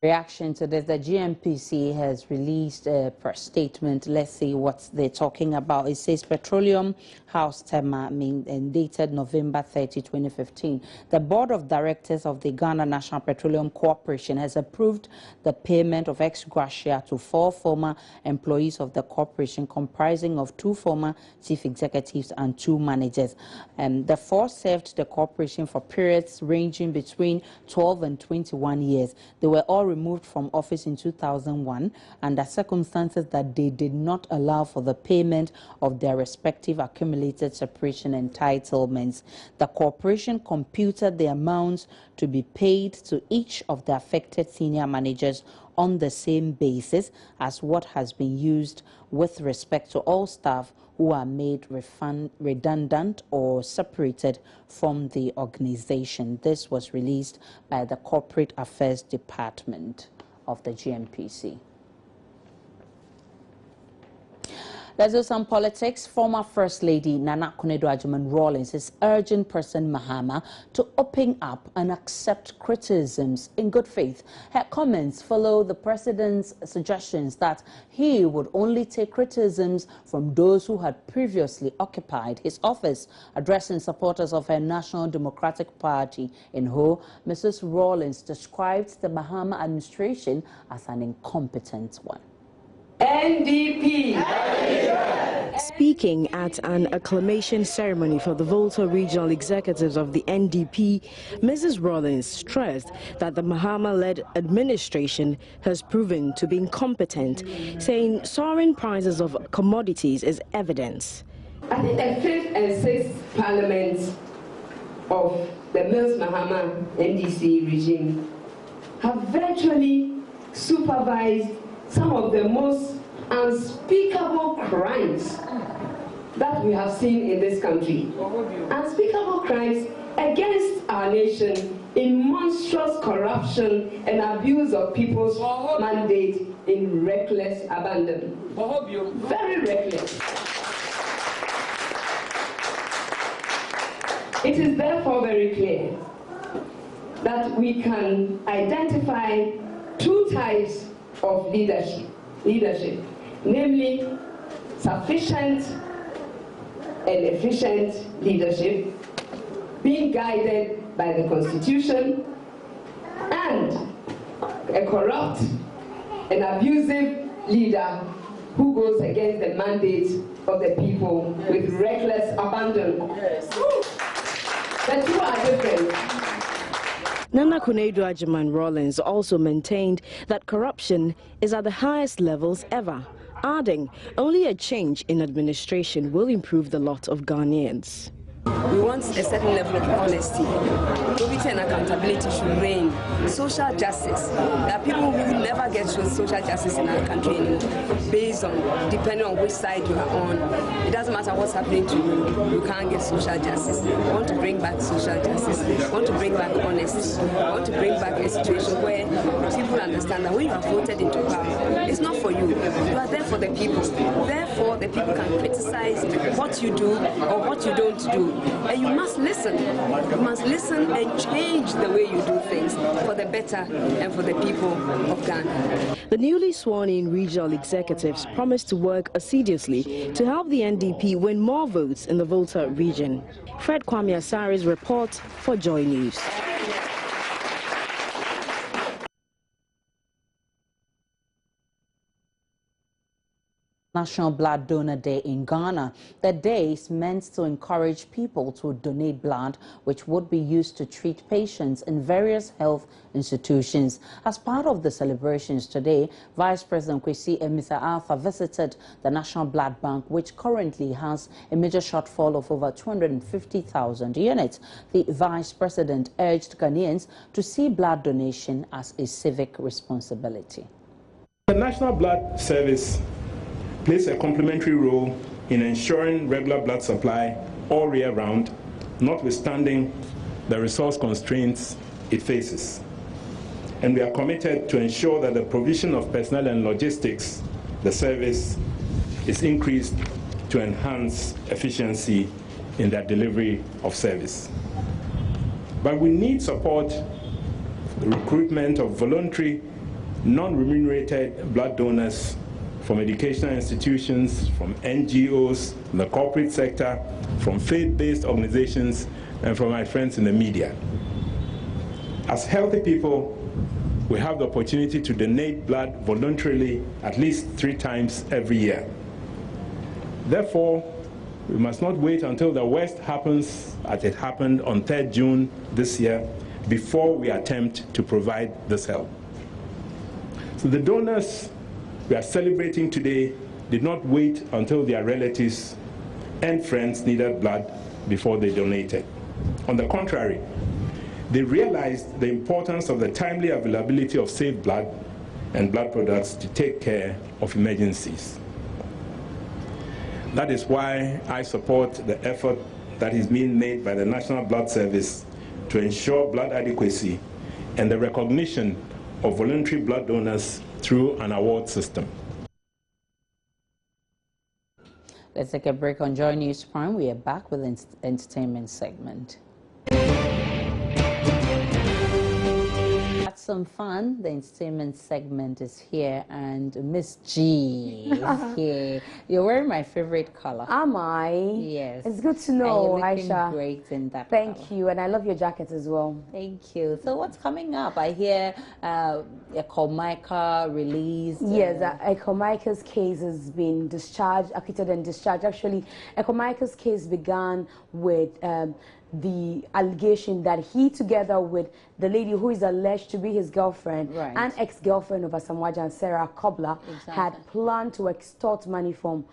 Reaction to this, the GNPC has released a press statement. Let's see what they're talking about. It says Petroleum House Tema, dated November 30, 2015. The Board of Directors of the Ghana National Petroleum Corporation has approved the payment of ex gratia to 4 former employees of the corporation, comprising of 2 former chief executives and 2 managers. The 4 served the corporation for periods ranging between 12 and 21 years. They were all removed from office in 2001 under circumstances that they did not allow for the payment of their respective accumulated separation entitlements. The corporation computed the amounts to be paid to each of the affected senior managers on the same basis as what has been used with respect to all staff who are made redundant or separated from the organization. This was released by the Corporate Affairs Department of the GNPC. Let's do some politics. Former First Lady Nana Akufo-Addo Rawlings is urging President Mahama to open up and accept criticisms in good faith. Her comments follow the president's suggestions that he would only take criticisms from those who had previously occupied his office. Addressing supporters of her National Democratic Party in Ho, Mrs. Rawlings described the Mahama administration as an incompetent one. NDP Speaking at an acclamation ceremony for the Volta Regional Executives of the NDP, Mrs. Rawlings stressed that the Mahama-led administration has proven to be incompetent, saying soaring prices of commodities is evidence. I think the 5th and 6th parliaments of the Mills Mahama NDC regime have virtually supervised some of the most unspeakable crimes that we have seen in this country. Unspeakable crimes against our nation in monstrous corruption and abuse of people's mandate in reckless abandon. Very reckless. It is therefore very clear that we can identify two types of leadership, namely sufficient and efficient leadership, being guided by the Constitution, and a corrupt and abusive leader who goes against the mandate of the people with reckless abandon. The two are different. Nana Kunedu Ajiman Rawlings also maintained that corruption is at the highest levels ever, adding only a change in administration will improve the lot of Ghanaians. We want a certain level of honesty. Probity and accountability should reign. Social justice. There are people who never get social justice in our country anymore, based on, depending on which side you are on. It doesn't matter what's happening to you, you can't get social justice. We want to bring back social justice. We want to bring back honesty. We want to bring back a situation where people understand that when you are voted into power, it's not for you. You are there for the people. Therefore, the people can criticize what you do or what you don't do. And you must listen. You must listen and change the way you do things for the better and for the people of Ghana. The newly sworn-in regional executives promised to work assiduously to help the NDP win more votes in the Volta region. Fred Kwame Asare's report for Joy News. National Blood Donor Day in Ghana. The day is meant to encourage people to donate blood, which would be used to treat patients in various health institutions. As part of the celebrations today, Vice President Kwesi Emisa Alpha visited the National Blood Bank, which currently has a major shortfall of over 250,000 units. The Vice President urged Ghanaians to see blood donation as a civic responsibility. The National Blood Service plays a complementary role in ensuring regular blood supply all year round, notwithstanding the resource constraints it faces. And we are committed to ensure that the provision of personnel and logistics, the service, is increased to enhance efficiency in their delivery of service. But we need support for the recruitment of voluntary, non-remunerated blood donors from educational institutions, from NGOs, the corporate sector, from faith-based organizations, and from my friends in the media. As healthy people, we have the opportunity to donate blood voluntarily at least 3 times every year. Therefore, we must not wait until the worst happens as it happened on 3rd June this year before we attempt to provide this help. So the donors we are celebrating today did not wait until their relatives and friends needed blood before they donated. On the contrary, they realized the importance of the timely availability of safe blood and blood products to take care of emergencies. That is why I support the effort that is being made by the National Blood Service to ensure blood adequacy and the recognition of voluntary blood donors through an award system. Let's take a break on Joy News Prime. We are back with the entertainment segment. some fun. The entertainment segment is here, and Miss G is here. You're wearing my favorite color. Am I? Yes. It's good to know, and you're looking Aisha. great in that Thank you, and I love your jacket as well. Thank you. So what's coming up? I hear Ekomika released. Yes, Ekomika's case has been discharged, acquitted and discharged. Actually, Ekomika's case began with the allegation that he, together with the lady who is alleged to be his girlfriend and ex-girlfriend of Asamoah Sarah Kobler, had planned to extort money from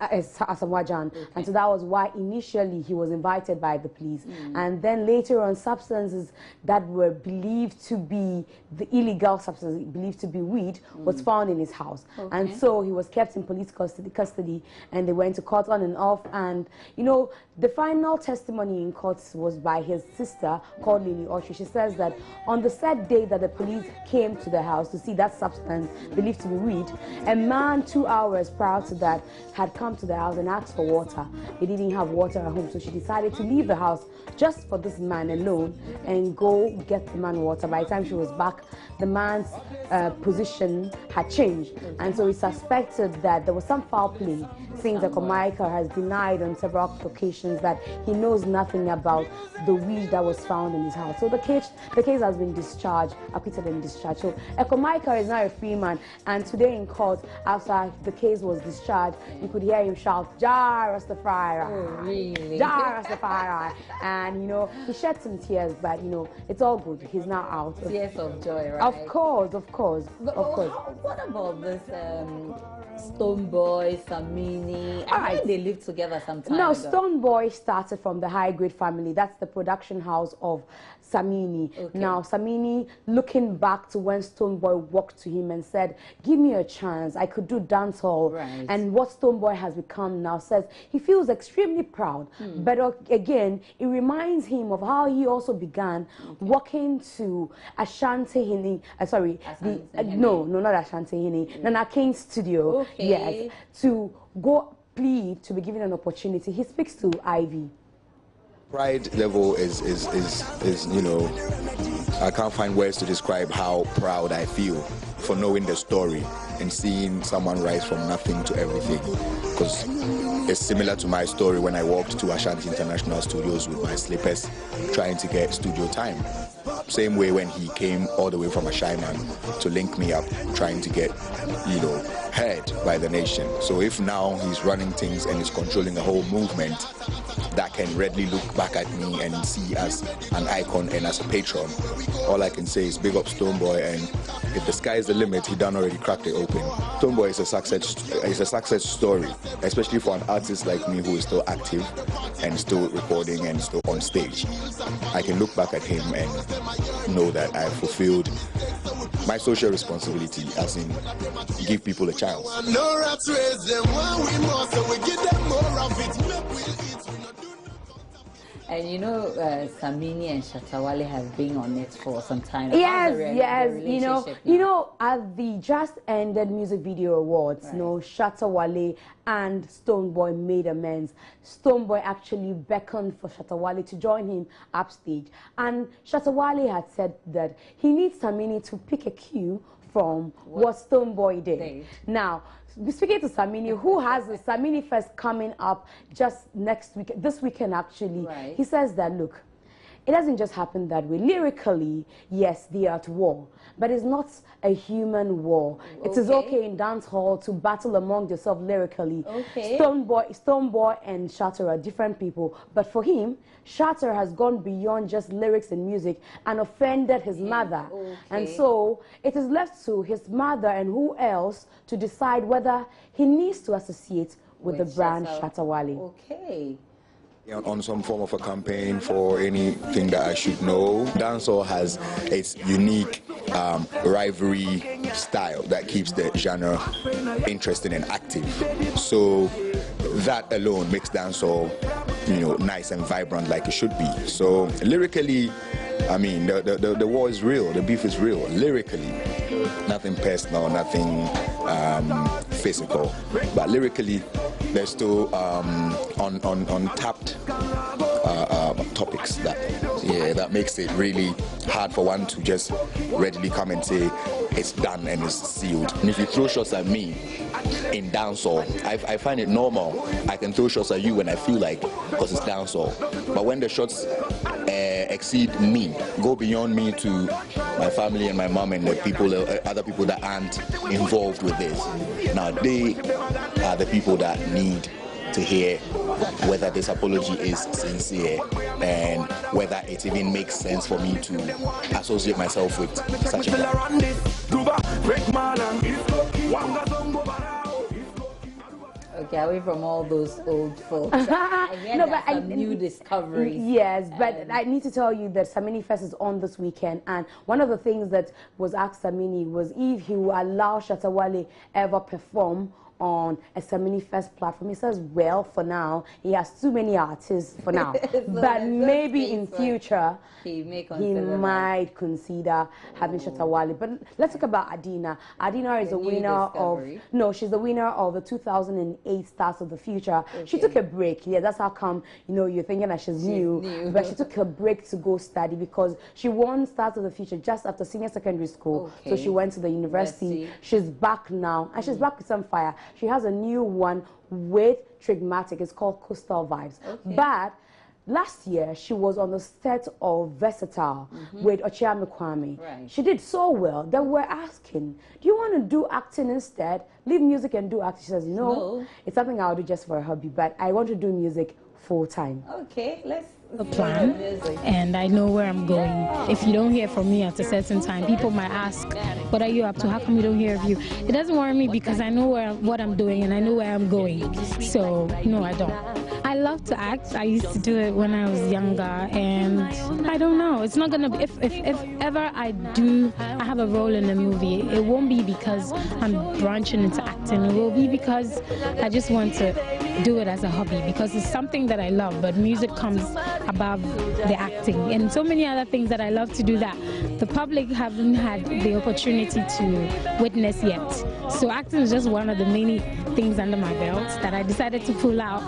Asamoah, and so that was why initially he was invited by the police, and then later on substances that were believed to be the illegal substances, believed to be weed, was found in his house, and so he was kept in police custody, and they went to court on and off, and you know the final testimony in court was by his sister called Lily Oshie. She says that on the said day that the police came to the house to see that substance believed to be weed, a man 2 hours prior to that had come to the house and asked for water. He didn't have water at home, so she decided to leave the house just for this man alone and go get the man water. By the time she was back, the man's position had changed, and so he suspected that there was some foul play, since Ekomika has denied on several occasions that he knows nothing about the weed that was found in his house. So the case has been discharged, acquitted and discharged. So Ekomika is now a free man, and today in court, after the case was discharged, you could hear him shout, "Jah Rastafari!" Oh, really? "Jah Rastafari!" And you know, he shed some tears, but you know, it's all good. He's now out. Tears of joy, right? Of course, of course, but, of course. What about this Stonebwoy, Samini? I think they lived together sometime No, ago. Stonebwoy started from the High Grade family. That's the production house of Samini. Okay. Now, Samini, looking back to when Stonebwoy walked to him and said, "Give me a chance, I could do dancehall." Right. And what Stonebwoy has become now, says he feels extremely proud. But again, it reminds him of how he also began walking to Ashanti Hini, no, not Ashanti Hini, Nana King's studio, yes, to go plead to be given an opportunity. He speaks to Ivy. Pride level is you know, I can't find words to describe how proud I feel for knowing the story and seeing someone rise from nothing to everything. Because it's similar to my story when I walked to Ashanti International Studios with my slippers trying to get studio time. Same way when he came all the way from a shy man to link me up, trying to get, you know, heard by the nation. So if now he's running things and he's controlling a whole movement that can readily look back at me and see as an icon and as a patron, all I can say is big up Stonebwoy, and if the sky is the limit, he done already cracked it open. Stonebwoy is a success story, especially for an artist like me who is still active and still recording and still on stage. I can look back at him and know that I fulfilled my social responsibility, as in give people a chance. And you know, Samini and Shatta Wale have been on it for some time. Yes, yes. You know, at the just ended music video awards, you know, Shatta Wale and Stonebwoy made amends. Stonebwoy actually beckoned for Shatta Wale to join him upstage, and Shatta Wale had said that he needs Samini to pick a cue from what Stonebwoy did. Now, speaking to Samini, who has the Samini Fest coming up just next week, this weekend actually, he says that, look, it doesn't just happen that way. Lyrically, yes, they are at war, but it's not a human war. It is okay in dance hall to battle among yourself lyrically. Stonebwoy and Shatta are different people, but for him, Shatta has gone beyond just lyrics and music and offended his mother. And so it is left to his mother and who else to decide whether he needs to associate with the brand Shatta Wale. Okay. On some form of a campaign for anything that I should know. Dancehall has its unique rivalry style that keeps the genre interesting and active. So that alone makes dancehall, you know, nice and vibrant like it should be. So lyrically, I mean, the war is real, the beef is real. Lyrically, nothing personal, nothing physical, but lyrically, there's still untapped topics that makes it really hard for one to just readily come and say it's done and it's sealed. And if you throw shots at me in dancehall, I find it normal. I can throw shots at you when I feel like, because it's dancehall. But when the shots exceed me, go beyond me to my family and my mom and the people, other people that aren't involved with this. Now they are the people that need to hear whether this apology is sincere and whether it even makes sense for me to associate myself with such a guy. Okay, away from all those old folks. No, but some new discoveries. Yes, but I need to tell you that Samini Fest is on this weekend, and one of the things that was asked Samini was if he will allow Shatta Wale ever perform on a Samini Fest platform. He says, well, for now, he has too many artists for now. So but maybe in future, he might consider having Shatta Wale. But let's talk about Adina. Adina is the winner of, no, she's the winner of the 2008 Stars of the Future. Okay. She took a break. Yeah, that's how come, you know, you're thinking that she's new. But she took a break to go study because she won Stars of the Future just after senior secondary school. Okay. So she went to the university. She's back now, and she's back with some fire. She has a new one with Trigmatic. It's called Coastal Vibes. Okay. But last year, she was on the set of Versatile with Ochiame Kwame. Right. She did so well that we're asking, do you want to do acting instead? Leave music and do acting. She says, no, it's something I'll do just for a hobby, but I want to do music full time. Okay, let's a plan, and I know where I'm going. If you don't hear from me at a certain time, people might ask, what are you up to? How come you don't hear of you? It doesn't worry me because I know what I'm doing and I know where I'm going. So no, I don't. I love to act. I used to do it when I was younger, and I don't know. It's not gonna be, if ever I have a role in a movie, it won't be because I'm branching into acting. It will be because I just want to do it as a hobby, because it's something that I love, but music comes above the acting and so many other things that I love to do that the public haven't had the opportunity to witness yet. So acting is just one of the many things under my belt that I decided to pull out.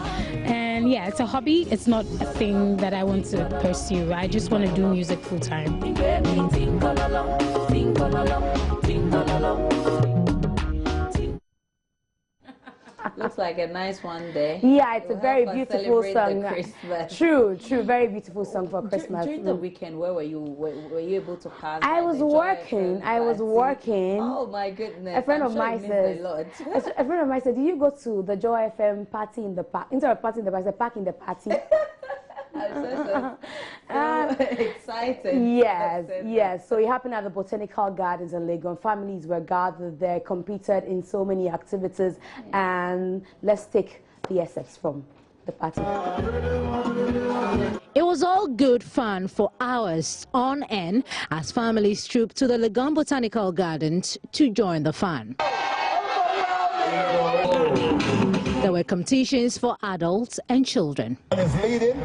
And yeah, it's a hobby. It's not a thing that I want to pursue. I just want to do music full time. Looks like a nice one day. Yeah, it's a very beautiful song. Christmas. True, very beautiful song for Christmas. During the weekend, where were you? Were you able to pass? I was working. Oh my goodness! A friend of mine said, "A friend of mine said, do you go to the Joy FM party in the park? Instead of party in the park, I said park in the party." I'm so excited. Yes. So it happened at the Botanical Gardens in Legon. Families were gathered there, competed in so many activities, and let's take the excerpts from the party. It was all good fun for hours on end as families trooped to the Legon Botanical Gardens to join the fun. There were competitions for adults and children. He's leading.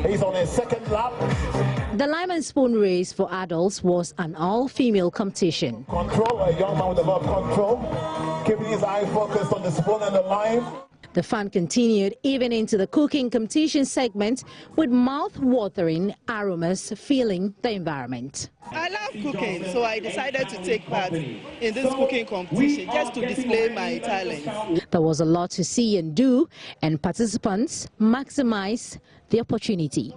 He's on his second lap. The lime and spoon race for adults was an all-female competition. Control, a young man with a lot of control, keeping his eye focused on the spoon and the lime. The fun continued even into the cooking competition segment with mouth-watering aromas filling the environment. I love cooking, so I decided to take part in this cooking competition just to display my talent. There was a lot to see and do, and participants maximized the opportunity.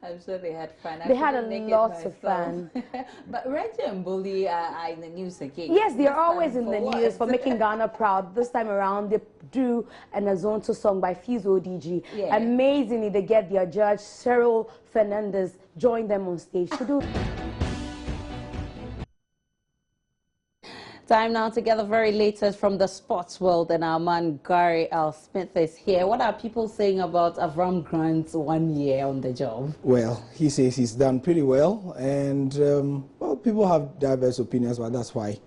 I'm sure they had fun. They had a lot of fun. But Reggie and Bully are in the news again. Yes, they are always in the news for making Ghana proud. This time around, they do an Azonto song by Fizo DG. Yeah. Amazingly, they get their judge, Cheryl Fernandez, join them on stage to do. Time now to get the very latest from the sports world, and our man Gary L. Smith is here. What are people saying about Avram Grant's 1 year on the job? Well, he says he's done pretty well, and well, people have diverse opinions, but that's why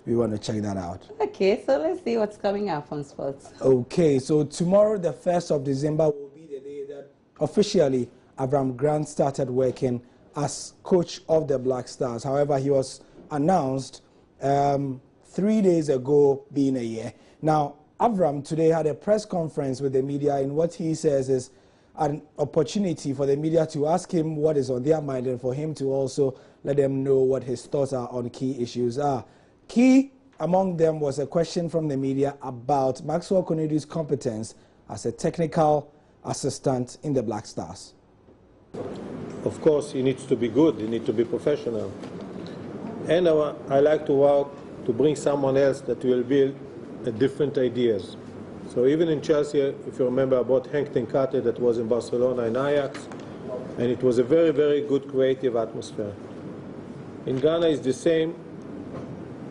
we want to check that out. Okay, so let's see what's coming up on sports. Okay, so tomorrow, the 1st of December, will be the day that officially Avram Grant started working as coach of the Black Stars. However, he was announced 3 days ago being a year. Now, Avram today had a press conference with the media, and what he says is an opportunity for the media to ask him what is on their mind and for him to also let them know what his thoughts are on key issues are. Key among them was a question from the media about Maxwell Konedu's competence as a technical assistant in the Black Stars. Of course, he needs to be good, he needs to be professional. And I like to work to bring someone else that will build different ideas. So even in Chelsea, if you remember about Henk ten Cate that was in Barcelona and Ajax, and it was a very, very good creative atmosphere. In Ghana, it's the same.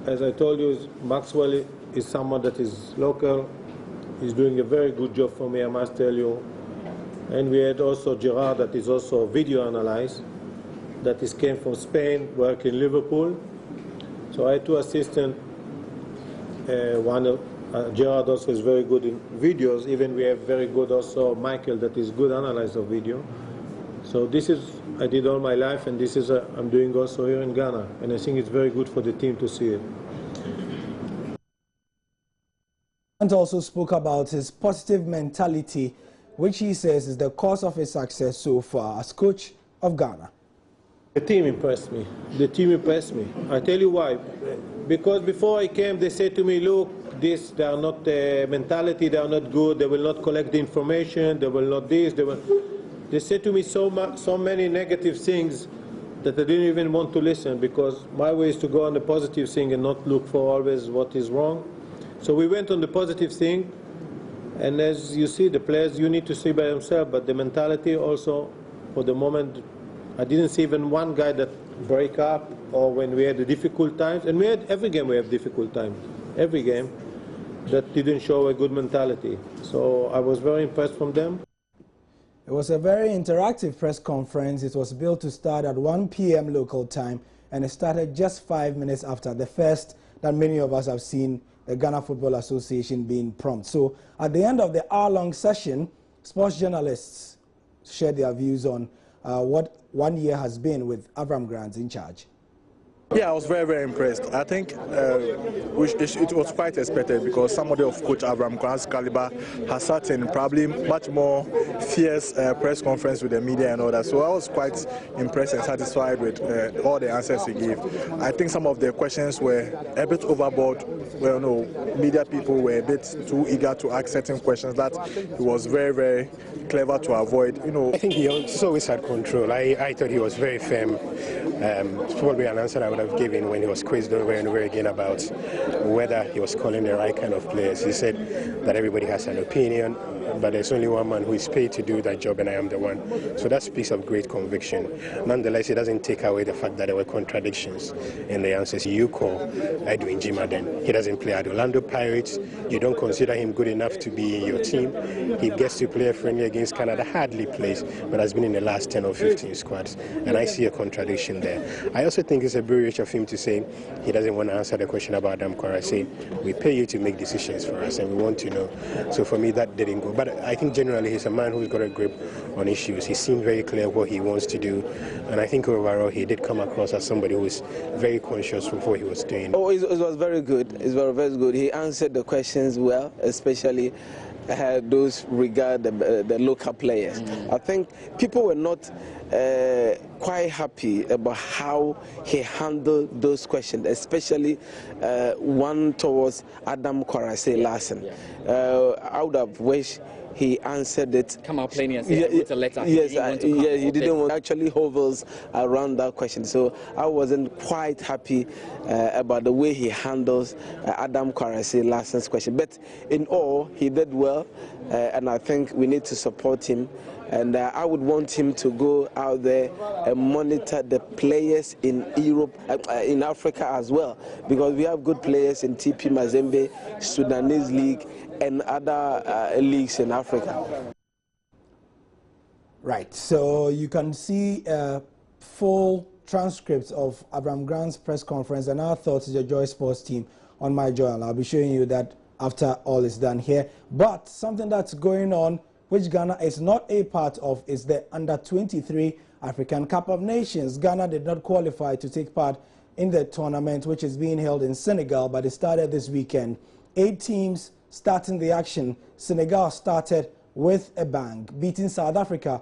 As I told you, Maxwell is someone that is local. He's doing a very good job for me, I must tell you. And we had also Gerard, that is also video analyst, that came from Spain, work in Liverpool. So I had two assistants. Gerard also is very good in videos. Even we have very good also Michael, that is good analyzer of video. So this is, I did all my life, and this is I'm doing also here in Ghana. And I think it's very good for the team to see it. And also spoke about his positive mentality, which he says is the cause of his success so far as coach of Ghana. The team impressed me. The team impressed me. I tell you why. Because before I came, they said to me, look, they are not mentality, they are not good, they will not collect the information, they will not this, they said to me so many negative things that I didn't even want to listen, because my way is to go on the positive thing and not look for always what is wrong. So we went on the positive thing, and as you see, the players, you need to see by themselves, but the mentality also, for the moment, I didn't see even one guy that break up, or when we had the difficult times, and we had every game we have difficult times, every game, that didn't show a good mentality. So I was very impressed from them. It was a very interactive press conference. It was built to start at 1 p.m. local time, and it started just 5 minutes after the first that many of us have seen the Ghana Football Association being prompt. So at the end of the hour-long session, sports journalists shared their views on what 1 year has been with Avram Grant in charge. Yeah, I was very, very impressed. I think it was quite expected, because somebody of Coach Avram Grant's caliber has sat in probably much more fierce press conference with the media and all that. So I was quite impressed and satisfied with all the answers he gave. I think some of the questions were a bit overboard. Well, no, media people were a bit too eager to ask certain questions that he was very, very clever to avoid. I think he always had control. I thought he was very firm. Probably an answer I would have given when he was quizzed over and over again about whether he was calling the right kind of players. He said that everybody has an opinion, but there's only one man who is paid to do that job, and I am the one. So that speaks of great conviction. Nonetheless, it doesn't take away the fact that there were contradictions in the answers. You call Edwin Jimaden, he doesn't play at Orlando Pirates. You don't consider him good enough to be in your team. He gets to play a friendly against Canada, hardly plays, but has been in the last 10 or 15 squads, and I see a contradiction there. I also think it's a brilliant of him to say he doesn't want to answer the question about Adam Kwarase. We pay you to make decisions for us, and we want to know. So for me, that didn't go. But I think generally he's a man who's got a grip on issues. He seemed very clear what he wants to do, and I think overall he did come across as somebody who was very conscious of what he was doing. Oh, it was very good. It was very good. He answered the questions well, especially those regard the local players. I think people were not quite happy about how he handled those questions, especially one towards Adam Kwarase Larson. I would have wished he answered it. Come out plainly and say, I wrote a letter. Yes, he didn't want, actually hovers around that question. So I wasn't quite happy about the way he handles Adam Kwarase Larson's question. But in all, he did well, and I think we need to support him. And I would want him to go out there and monitor the players in Europe, in Africa as well, because we have good players in TP Mazembe, Sudanese League, and other leagues in Africa. Right, so you can see a full transcript of Avram Grant's press conference and our thoughts to the Joy Sports team on my journal. I'll be showing you that after all is done here. But something that's going on, which Ghana is not a part of, is the Under-23 African Cup of Nations. Ghana did not qualify to take part in the tournament, which is being held in Senegal, but it started this weekend. 8 teams Starting the action, Senegal started with a bang, beating South Africa